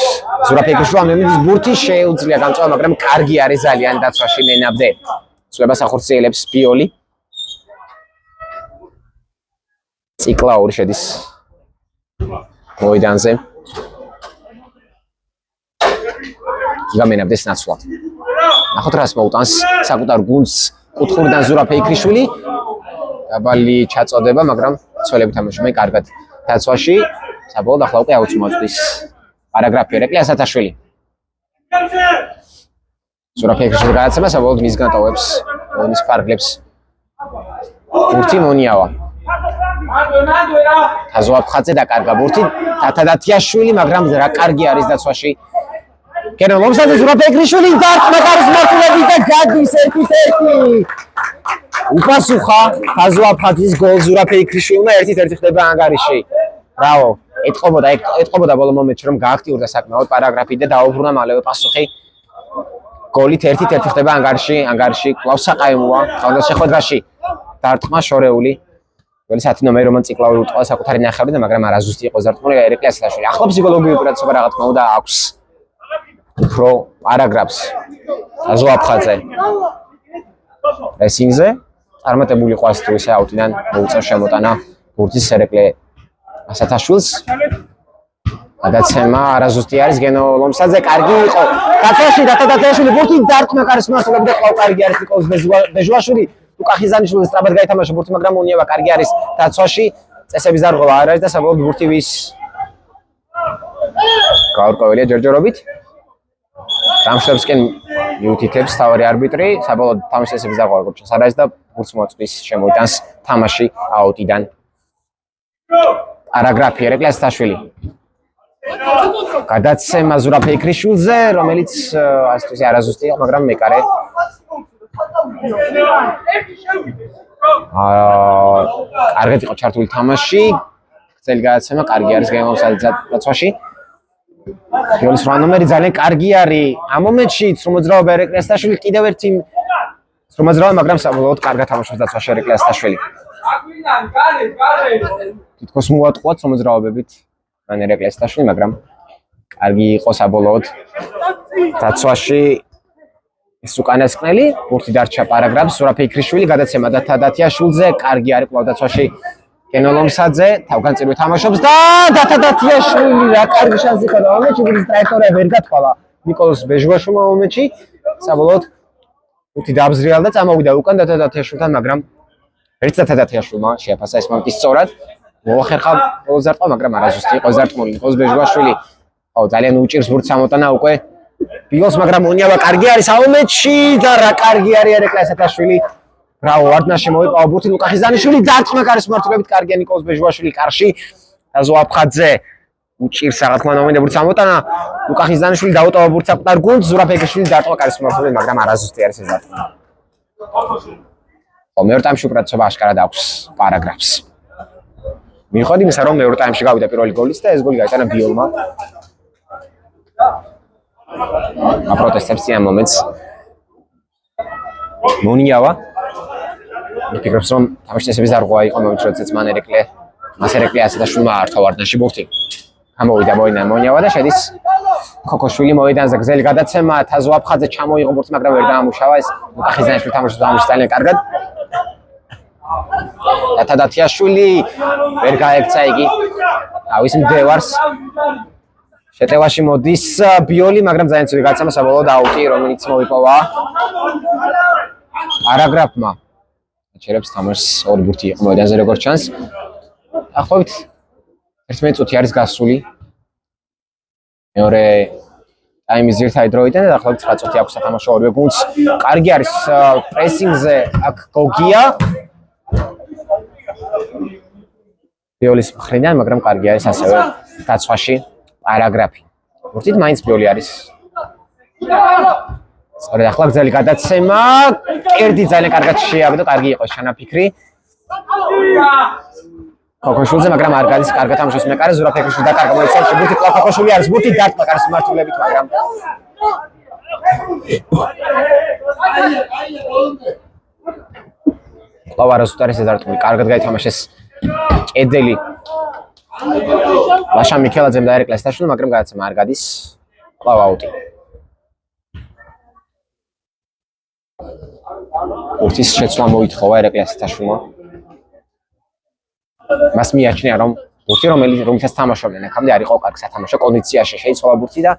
Speaker 1: ზურა ფეიქრიშვილი ამემდის ბურთი შეუძლია გამწვა, მაგრამ კარგი არის ძალიან დაცვაში მენაბდე. ცვლებას ახორციელებს ბიოლი. ციკლაური შედის მოედანზე. გამენაბდეს ნაცვლად. ნახოთ რას მოუტანს საკუთარ გუნდს კუთხურიდან ზურა ფეიქრიშვილი. დაბალი ჩაწოდება, მაგრამ ცველები თამაშობენ კარგად. დაცვაში საბოლოოდ ახლა უკვე აუცი მოწვის პარაგრაფი ერეკლე ასათაშვილი. ზურა ფეიქრიშვილი გადაცემა საბოლოოდ მისგან ტოვებს მონის ფარგლებს ბურთი მონიავა. თაზოაფხაძე დაკარგა ბურთი დათიაშვილი, მაგრამ რა კარგი არის დაცვაში. გენელომსაძე ზურა ფეიქრიშვილი დარტყმა კარის მართულები და გადის 1-1. უპასუხა თაზოაფხაძის გოლ ზურა ფეიქრიშვილმა 1-1 ხდება ანგარიში. ბრავო. ეტყობოდა ბოლო მომენტში რომ გააქტიურდა საკმაოდ პარაგრაფი და დაუბრუნა მალევე პასუხი. გოლით 1-1 ხდება ანგარიში. კვლავ საყაემოა თავდაპირველ შეხვედრაში. დარტყმა შორეული. ველი 10 ნომერი რომან ციკლაური უტყვა საკუთარი ნახევრიდან, მაგრამ არაზუსტი იყო დარტყმული ერეკლე ასათაშვილი. ახლა ფსიქოლოგიური უპირატესობა რა თქმა უნდა აქვს. უფრო პარაგრაფს თაზოაფხაძე პრესინგზე წარმატებული იყო ასე თუ ისე აუტიდან მოუწევს შემოტანა ბურთის ერეკლე ასათაშვილს. გადაცემა არაზუსტი არის გენო ლომსაძე კარგი იყო დაცვაში დათადათიაშვილი ბურთი დარტყმა კარის მართლობდა ყავ კარგი არის ნიკოლოზ ბეჟვაშვილი ლუკა ხიზანიშვილი სწრაფად გაითამაშა ბურთი მაგრამ უნიავა კარგი არის დაცვაში წესების დარღვევა არ არის და საბოლოოდ ბურთი ვის გაურკვეველია ჯერჯერობით დამშრობსკენ მიუთითებს თავარი არბიტრი საბოლოოდ თამაშის წესების დარღვევა როგორც ჩანს არ არის და ბურთს მოწვის შემოიტანს თამაში აუტიდან არაგრაფი ერეკლესტაშვილი გადაცემა ზურაბ ექრიშვილზე რომელიც ასეთი არაზუსტია მაგრამ მეკარე კარგად იყო ჩართული თამაში გრძელი გადაცემა კარგი არის გემოსაძე დაცვაში გოლის 8 ნომერი ძალიან კარგი არის ამ მომენტშიც რომ მოძრაობა ერეკლესტაშვილი კიდევ ერთი რომ მოძრაობა მაგრამ საბოლოოდ კარგად თამაშობს დაცვაში ერეკლესტაშვილი თითქოს მოატყუათ რომ მოძრაობებით მან ერეკლესტაშვილი მაგრამ კარგი იყო საბოლოოდ დაცვაში ეს უკანასკნელი ბურთი დარჩა პარაგრაფს ზურაბ ექრიშვილი გადაცემა დათადათიაშვილზე კარგი არის კვლავ დაცვაში გენო ლომსაძე თავგანწირვე თამაშობს და დათადათიაშვილი რა კარგი შანსი ჰქონდა მომენტში ბურთის ტრაექტორია ვერ გათვალა ნიკოლოზ ბეჟვაშვილმა მომენტში საბოლოოდ ბურთი დააბზრიალა და წამოვიდა უკან დათადათიაშვილთან მაგრამ ერთ დათადათიაშვილმა შეაფასა ეს მომენტი სწორად მოახერხა ბოლო ზარტყმა მაგრამ არაზუსტი იყო ზარტყმული ნიკოლოზ ბეჟვაშვილი ხო ძალიან უჭირს ბურთს ამოტანა უკვე ბიოს მაგრამ უნიავა კარგი არის აუმეთში და რა კარგი არის ერეკლესტაშვილი ბრავო ვარდნაში მოიპავა ბურთი ლუკა ხიზანიშვილი დარტყმა კარის მართულებით კარგია ნიკოლოზ ბეჟვაშვილი კარში დაზო აფხაძე უჭირს რა თქმა უნდა მინდა ბურთს ამოტანა ლუკა ხიზანიშვილი დაუტოვა ბურთს აკტარ გუნდს ზურაბ ექრიშვილი დარტყმა კარის მართულებით მაგრამ არაზუსტი არის ეს დარტყმა მეორე ტაიმში უპირატესობა აშკარად აქვს პარაგრაფს მიუხედავად იმისა რომ მეორე ტაიმში გავიდა პირველი გოლიც და ეს გოლი გაიტანა ბიოლმა აპროტესტებს ამ მომენტს მონიავა ფიქრობს რომ თამაშის წესების დარღვევა იყო მომენტში როდესაც მან მას ერეკლე ასეთაშვილმა ართვა ვარდნაში ბურთი გამოვიდა მონიავა და შედის ქოქოშვილი მოედანზე გზელი გადაცემა თაზო აფხაძე ჩამოიღო ბურთს მაგრამ ვერ დაამუშავა ეს ლუკა ხიზანიშვილი თამაშობს თამაში ძალიან კარგად დათადათიაშვილი ვერ გაექცა იგი თავის მდევარს შეტევაში მოდის ბიოლი მაგრამ ძალიან ცივი გადაცემა საბოლოოდ აუტი რომელიც მოიპოვა პარაგრაფმა აჩერებს თამაშს ორი ბურთი იყო მოედანზე როგორც ჩანს ახლა 11 წუთი არის გასული მეორე ტაიმის ძირითადი დროიდან და ახლა 9 წუთი აქვს სათამაშო ორივე გუნდს კარგი არის პრესინგზე აქ გოგია ბიოლის მხრიდან მაგრამ კარგი არის ასევე დაცვაში პარაგრაფი ბურთით მაინც ბიოლი არის სწორედ ახლა გზელი გადაცემა კერდი ძალიან კარგად შეავიდა კარგი იყო შანაფიქრი ქოქოშვილზე მაგრამ არ გადის კარგად თამაშობს მეკარე ზურაბ ექრიშვილი დაკარგა მოიცავს ბურთი კვლავ ქოქოშვილი არის ბურთი დარტყმა კარის მართულებით მაგრამ კვლავ არასდროს არის ეს დარტყმული კარგად გაითამაშეს კედელი ლაშა მიქელაძემ და ერეკლესტაშვილმა მაგრამ გადაცემა არ გადის კვლავ აუტი ბურთის შეცვლა მოითხოვა ერეკლესტაშვილმა მას მიაჩნია რომ ბურთი რომელიცაც თამაშობდნენ აქამდე არ იყო კარგ სათამაშო კონდიციაში შეიცვალა ბურთი და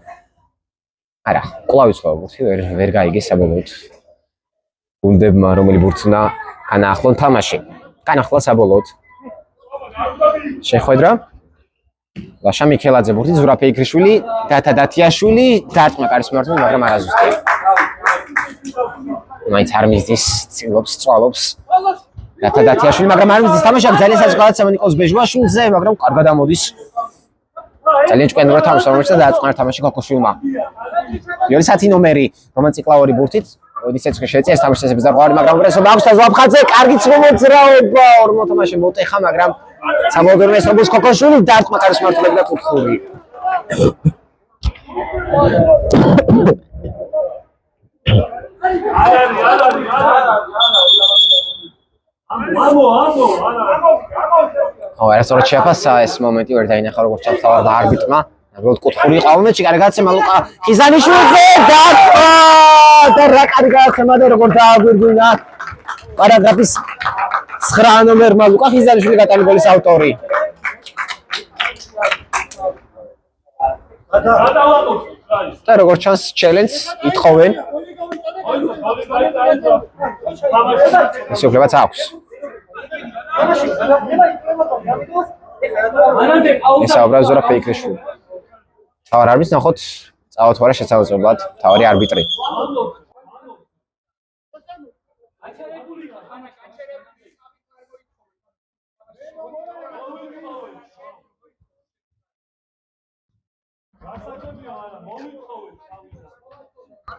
Speaker 1: არა კვლავ იცვალა ბურთი ვერ გაიგეს საბოლოოდ გუნდებმა რომელი ბურთს უნდა განაახლონ თამაში განახლა საბოლოოდ შეხვედრა ლაშა მიქელაძე ბურთი ზურაბ ექრიშვილი დათადათიაშვილი დარტყმა კარის მართულებით მაგრამ არაზუსტია მაინც არ მისდის ცილობს წვალობს დათადათიაშვილი მაგრამ არ მისდის თამაში აქ ძალიან საჭიროა გადაცემა ნიკოლოზ ბეჟვაშვილზე მაგრამ კარგად ამოდის ძალიან ჭკვიანურად თამაშობს რომელსაც დააწყნა თამაში ქოქოშვილმა 2 ნომერი რომან ციკლაური ბურთით ოდისეც შეეწია ეს თამაშის წესების დარღვევა მაგრამ უპირატესობა აქვს თაზო აფხაძე კარგი მოძრაობა ორ მოთამაშე მოტეხა მაგრამ საბოლოოდ ეს როგორც ქოქოშვილი დარტყმა კარის მართულებით და კუთხური არასდროს შეაფასა ეს მომენტი ვერ დაინახა როგორც ჩანს თავად არბიტრმა ნაბოლოოდ კუთხური იყო მომენტში კარგი გადაცემა ლუკა ხიზანიშვილზე და რა კარგი გადაცემა და როგორ დააგვირგვინა პარაგრაფის 9 ნომერმა ლუკა ხიზანიშვილი გატანი გოლის ავტორი და როგორც ჩანს challenge ითხოვენ. ეს უფლებაც აქვს. ესაუბრა ზურაბ ფეიქრიშვილი. თავარ არის ნახოთ წავათვალე შესაძლებლად თავარი არბიტრი.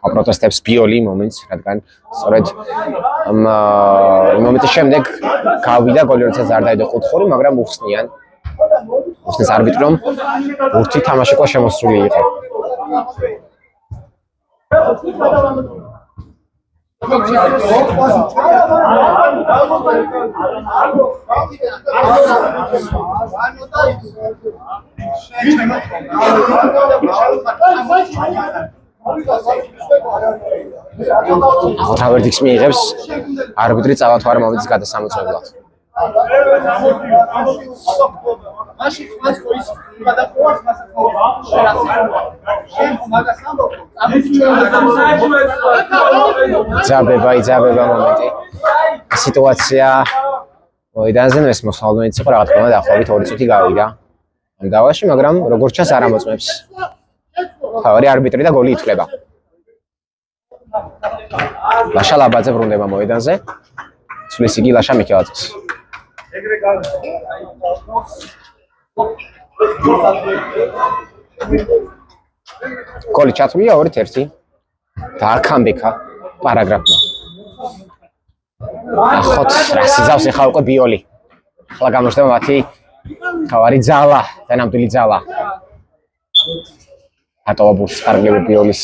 Speaker 1: აპროტესტებს ბიოლი მომენტს, რადგან სწორედ ამ მომენტის შემდეგ გავიდა გოლი, როდესაც არ დაიდო 5-5, მაგრამ უხსნიან. უხსნის არბიტრი, რომ ბურთი თამაში ყო შემოსული იყო. ავერდიქსი მიიღებს არბიტრი წავათვარე მომენტის გადასამოწმებლად. იძაბება მომენტი. სიტუაცია მოედანზე ეს მოსალოდნელიც იყო, რაღაც თქმა დაახლოებით 2 წუთი გავიდა ამ დავაში, მაგრამ როგორც ჩანს არ ამოწმებს. თავარი არბიტრი და გოლი ითვლება. ლაშა ლაბაძე ბრუნდება მოედანზე. ცვლის იგი ლაშა მიქელაძეს. გოლი ჩათვლია 2-1 და აკამბეკა პარაგრაფმა. ახოთ რასიზავს ახლა უკვე ბიოლი. ახლა გამოჩნდება მათი თავარი ძალა, დანამდვილი ძალა. ატოვა ბურთს პარგლები ბიოლის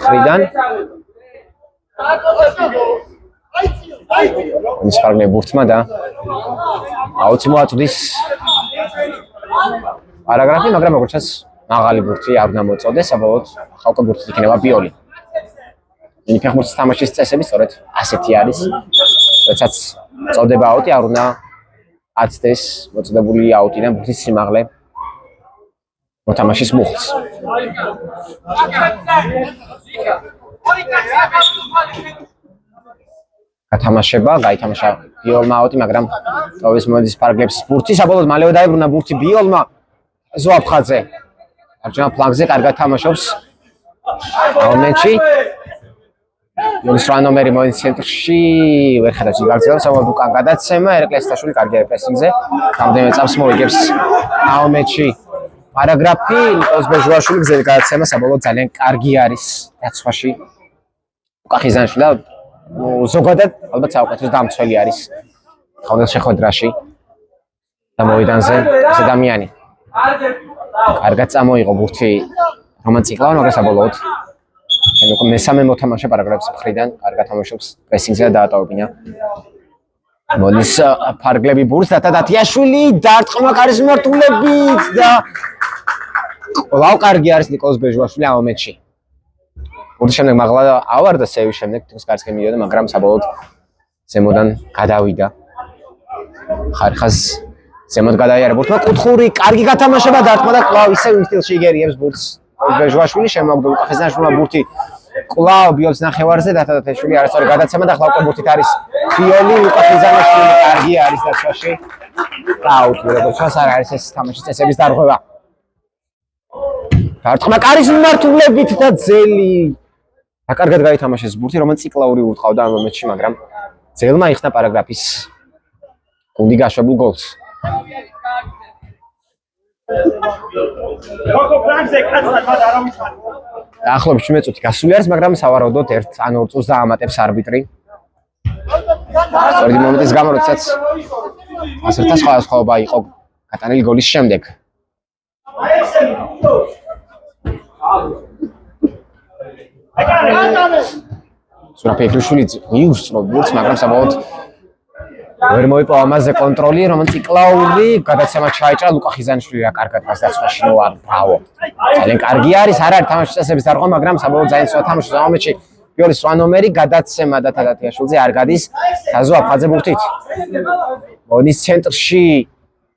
Speaker 1: ხრიდან. ის პარგლები ბურთმა და აუცი მოაწვდის პარაგრაფი, მაგრამ როგორც ჩანს მაღალი ბურთი არ უნდა მოწოდეს, საბოლოოდ ხალხო ბურთი იქნება ბიოლი. იმ ფეხბურთის თამაშის წესები სწორედ ასეთი არის. როდესაც წოდება აუტი, არ უნდა აცდეს მოწოდებული აუტიდან ბურთის სიმაღლე მოთამაშის მუხლს. გაითამაშა ბიოლმა აუტი, მაგრამ ტოვის მოედის პარგლებს ბურთი, საბოლოოდ მალევე დაებრუნა ბურთი ბიოლმა ზოაფხაძე. არჩენა ფლანგზე კარგად თამაშობს მომენტში. ბიოლის 8 ნომერი მოედის ცენტრში, ვერ ხედავს გაგრძელებს, საბოლოოდ უკან გადაცემა, ერეკლესტაშვილი კარგია პრესინგზე. რამდენიმე წამს მოიგებს მომენტში. პარაგრაფი ნიკოლოზ ბეჟუაშვილი გზელი გადაცემა, საბოლოოდ ძალიან კარგი არის დაცვაში. უკახიზანში და ზოგადად ალბათ საუკეთესო დამცველი არის ხალხის შეხვედრაში და მოედანზე ეს ადამიანი. კარგად წამოიღო ბურთი რომან ციკლავან, მაგრამ საბოლოოდ უკვე მესამე მოთამაშე პარაგრაფის მხრიდან კარგად თამაშობს პრესინგზე და დაატოვებინა. მოდის ფარგლები ბურთს და დათიაშვილი დარტყმა კარის მარტულებით და კვლავ კარგი არის ნიკოლოზ ბეჟუაშვილი ამ მომენტში. ბურთის შემდეგ მაღლა ავარდა სევის შემდეგ თვითონ კარისკენ მიდიოდა, მაგრამ საბოლოოდ ზემოდან გადავიდა. ხარხას ზემოთ გადაიარა ბურთმა, კუთხური კარგი გათამაშება დარტყმა და კვლავ ისევ იმ სტილში იგერიებს ბურთს. ბეჟუაშვილი შემოაგდო უკახიზანაშვილმა ბურთი კვლავ ბიოლის ნახევარზე და თათათაშვილი არასწორი გადაცემა და ხლავკა ბურთით არის ბიოლი, უკახიზანაშვილი კარგი არის დაცვაში. აუტი, როგორც ჩანს არ არის ეს თამაშის წესების დარღვევა. დარტყმა კარის მიმართულებით და ძელი. და კარგად გაითამაშეს ბურთი, რომელიც ციკლაური უტყავდა ამ მომენტში, მაგრამ ძელმა იხსნა პარაგრაფის გუნდი გაშვებულ გოლს. დაახლოებით 17 წუთი გასული არის, მაგრამ სავარაუდოდ 1 ან 2 წუთს დაამატებს არბიტრი. სწორედ იმ მომენტის გამო, როდესაც ასერთა სხვადასხვაობა იყო გატანილი გოლის შემდეგ. ზურაბ ფეიქრიშვილი მიუსწრო ბურთს, მაგრამ საბოლოოდ ვერ მოიპოვა მასზე კონტროლი, რომელიც ციკლაური გადაცემა ჩაიჭრა ლუკა ხიზანიშვილი რა კარგად მას დაცვაში ნოარ, ბრავო. ძალიან კარგი არის, არ არის თამაშის წესების დარღვა, მაგრამ საბოლოოდ ძალიან ცოტა თამაშობს ამ მომენტში. ბიოლის 8 ნომერი გადაცემა და თათათიაშვილზე არ გადის, ზოაფხაძე ბურთით. მოდის ცენტრში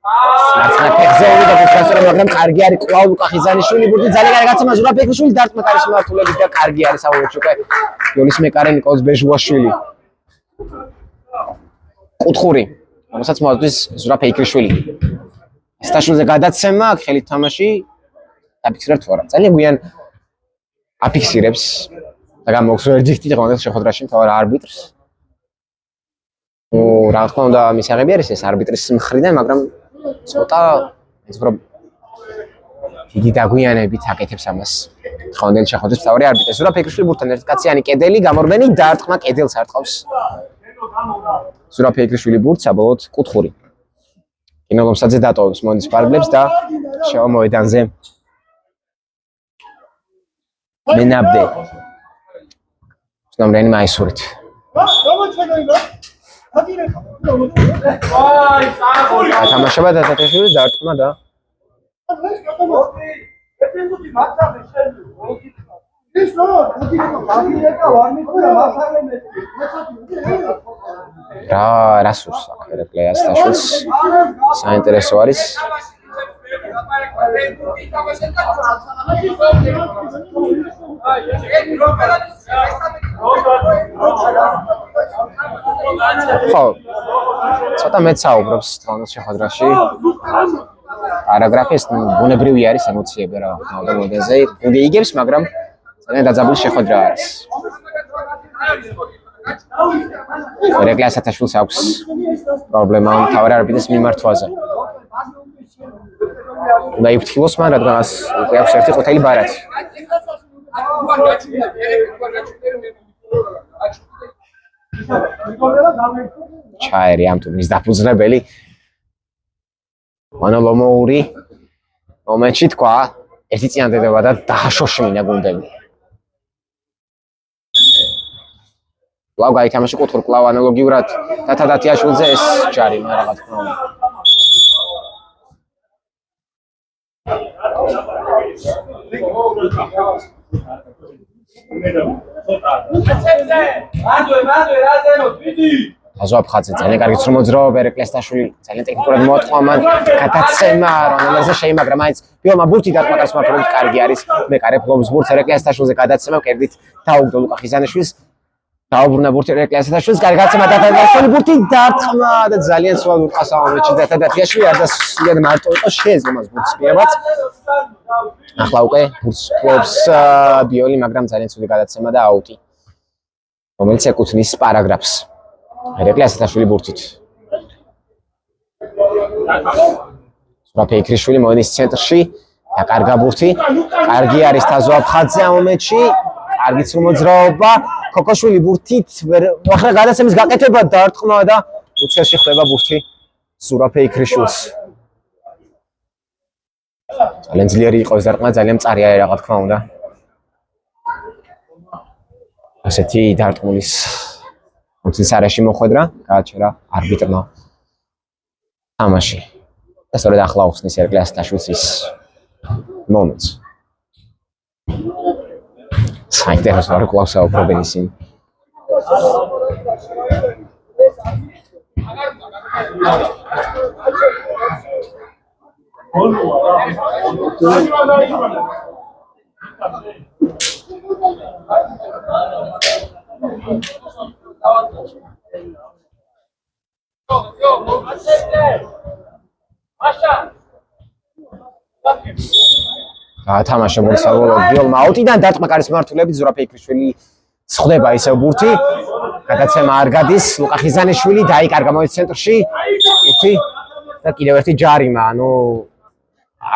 Speaker 1: მარცხენა ფეხზე და გასწორა, მაგრამ კარგი არის კვლავ ლუკა ხიზანიშვილი ბურთი ძალიან კარგი გაცემა ზურაბ ფიქრიშვილი დარტყმა კარის მმართველობით და კარგი არის საუბრობთ უკვე გოლის მეკარე ნიკოლოზ ბეჟუაშვილი. კუთხური, რომელსაც მოაწყვის ზურაბ ფიქრიშვილი. სტაშულზე გადაცემა, ხელით თამაში აფიქსირებს თუ არა. ძალიან გვიან აფიქსირებს და გამოაქვს ვერდიქტი დღევანდელ შეხვედრაში მთავარ არბიტრს. რა თქმა უნდა მისაღები არის ეს არბიტრის მხრიდან, მაგრამ ცოტა უფრო დიდი დაგვიანებით აკეთებს ამას. დღევანდელი შეხვედრის მთავარი არბიტრი ზურაბ ფიქრიშვილი ბურთთან ერთკაციანი კედელი გამორბენი დარტყმა კედელს არტყავს. ზურაბ ფიქრიშვილი ბურთს საბოლოოდ კუთხური. კინოლომსაძე დატოვებს მონის ფარგლებს და შევა მოედანზე. მენაბდე. ნომრენი მაისურით. თამაშება დათათაშვილი დარტყმა და რა სურს აქ ერეკლეას დაშულს საინტერესო არის ხო ცოტა მეც საუბრობს დღევანდელ შეხვედრაში პარაგრაფი ეს ბუნებრივი არის ემოციები რა ხავდა მოდაზე გუნდი იგებს მაგრამ ძალიან დაძაბული შეხვედრა არის ერეკლეას დაშულს აქვს პრობლემა მთავარი არბიტრის მიმართვაზე და იფრთხილოს მან რადგანაც უკვე აქვს ერთი ყვითელი ბარათი ჩაერი ამ ტურნირის დაფუძნებელი მონოლომოური მომენტში თქვა ერთი წინადადება და დააშოშმინა გუნდები კვლავ გაითამაშა კუთხურ კვლავ ანალოგიურად დათათათიაშვილზე ეს ჯარი რა თქმა უნდა აზვაფხაძე ძალიან კარგი ცრომოძრაობა ერეკლესტაშვილი ძალიან ტექნიკურად მოატყვა მან გადაცემა რომელზე შეიმაგრა მაინც ბიოლმა ბურთი დარტყმა კარის მმართველობით კარგი არის მეკარე ფლობს ბურთს ერეკლესტაშვილზე გადაცემა კერდით დაუგდო ლუკა ხიზანიშვილს დაუბრუნა ბურთი ერეკლესტაშვილს კარგი გადაცემა დათათაშვილი ბურთი დარტყმა და ძალიან სულ ურყა საომეთში დათათათიაშვილი არ დასვლიან მარტო იყო შეეძლო მას ბურთს პირებად ახლა უკვე ბურთს ფლობს ბიოლი მაგრამ ძალიან ცუდი გადაცემა და აუტი რომელიც ეკუთვნის პარაგრაფს ერეკლეასაშვილი ბურთით. ზურაბ ფიქრიშვილი მოენის ცენტრში და კარგა ბურთი. კარგი არის თაზოაფხაძე ამ მომენტში. კარგი ცრომოძრაობა. ქოქოშვილი ბურთით ახლა გადაცემის გაკეთება დარტყმა და უცელში ხდება ბურთი ზურაბ ფიქრიშვილს. ძალიან ძლიერი იყო ეს დარტყმა, ძალიან მწარი არის რა თქმა უნდა. ასეთი დარტყმის უცისარეში მოხვედრა გააჩერა არბიტრმა თამაში და სწორედ ახლა უხსნის ერეკლეასაშვილს ის მომენტს საინტერესო არ კვლავ საუბრობენ ისინი თამაში მოსავლა ბიოლმა აუტიდან დარტყმა კარის მმართველობით ზურაბ ფიქრიშვილი სხდება ისევ ბურთი გადაცემა არ გადის ლუკა ხიზანიშვილი დაიკარგა მოეც ცენტრში ბურთი და კიდევ ერთი ჯარიმა ანუ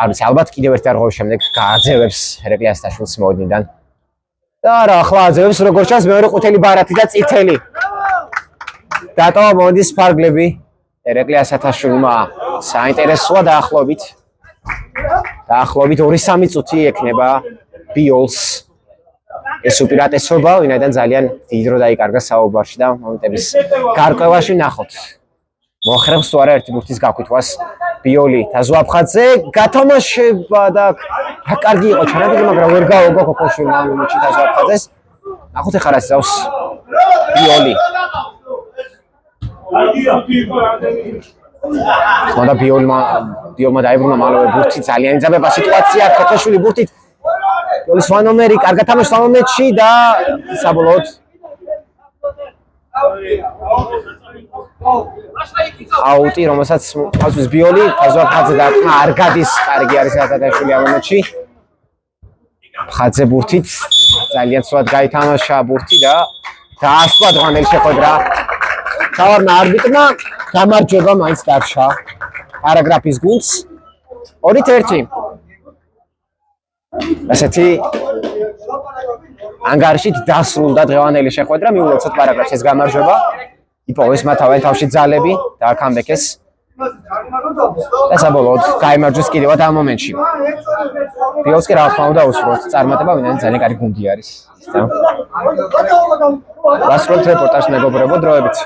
Speaker 1: არის ალბათ კიდევ ერთი არღობის შემდეგ გააძევებს ერეკლეასაშვილს მოედნიდან და რა ახლა აძევებს როგორც ჩანს მეორე ყვითელი ბარათი და წითელი დატოვა მოედნის ფარგლები ერეკლეასაშვილმა საინტერესოა დაახლოებით 2-3 წუთი ექნება ბიოლს ეს უპირატესობა ვინაიდან ძალიან დიდი დრო დაიკარგა საუბარში და მომენტების გარკვევაში ნახოთ მოახერხებს თუ არა ერთი ბურთის გაკვითვას ბიოლი თაზოაფხაძე გათამაშება და რა კარგი იყო ჩანაწერი მაგრამ ვერ გაუგო ქოქოშვილმა ამ მომენტში თაზოაფხაძეს ნახოთ ეხლა რა ზავს ბიოლი ხოდა ბიოლმა დაიბრუნა მალევე ბურთი ძალიან იძაბება სიტუაცია ქოთაშვილი ბურთით ბიოლის ვანომერი კარგად თამაშობს ამ მომენტში და საბოლოოდ აუტი რომელსაც ფასვის ბიოლი ფაზოაფაძე და არ გადის კარგი არის ქოთაშვილი ამ მომენტში ხაძე ბურთით ძალიან სწორად გაითამაშა ბურთი და დაასვა დღანელი შეხვედრა თავარნა არბიტრმა გამარჯვება მაინც დარჩა პარაგრაფის გუნდს 2-1 ასეთი ანგარიშით დასრულდა დღევანდელი შეხვედრა მიულოცოთ პარაგრაფს ეს გამარჯვება იპოვეს მათ თავენ თავში ძალები და აქამდეკეს და საბოლოოდ გაიმარჯვეს კიდევაც ამ მომენტში ბიოლს კი რა თქმა უნდა უსურვოთ წარმატება ვინაიდან ძალიან კარგი გუნდი არის დასრულებთ რეპორტაჟს მეგობრებო დროებით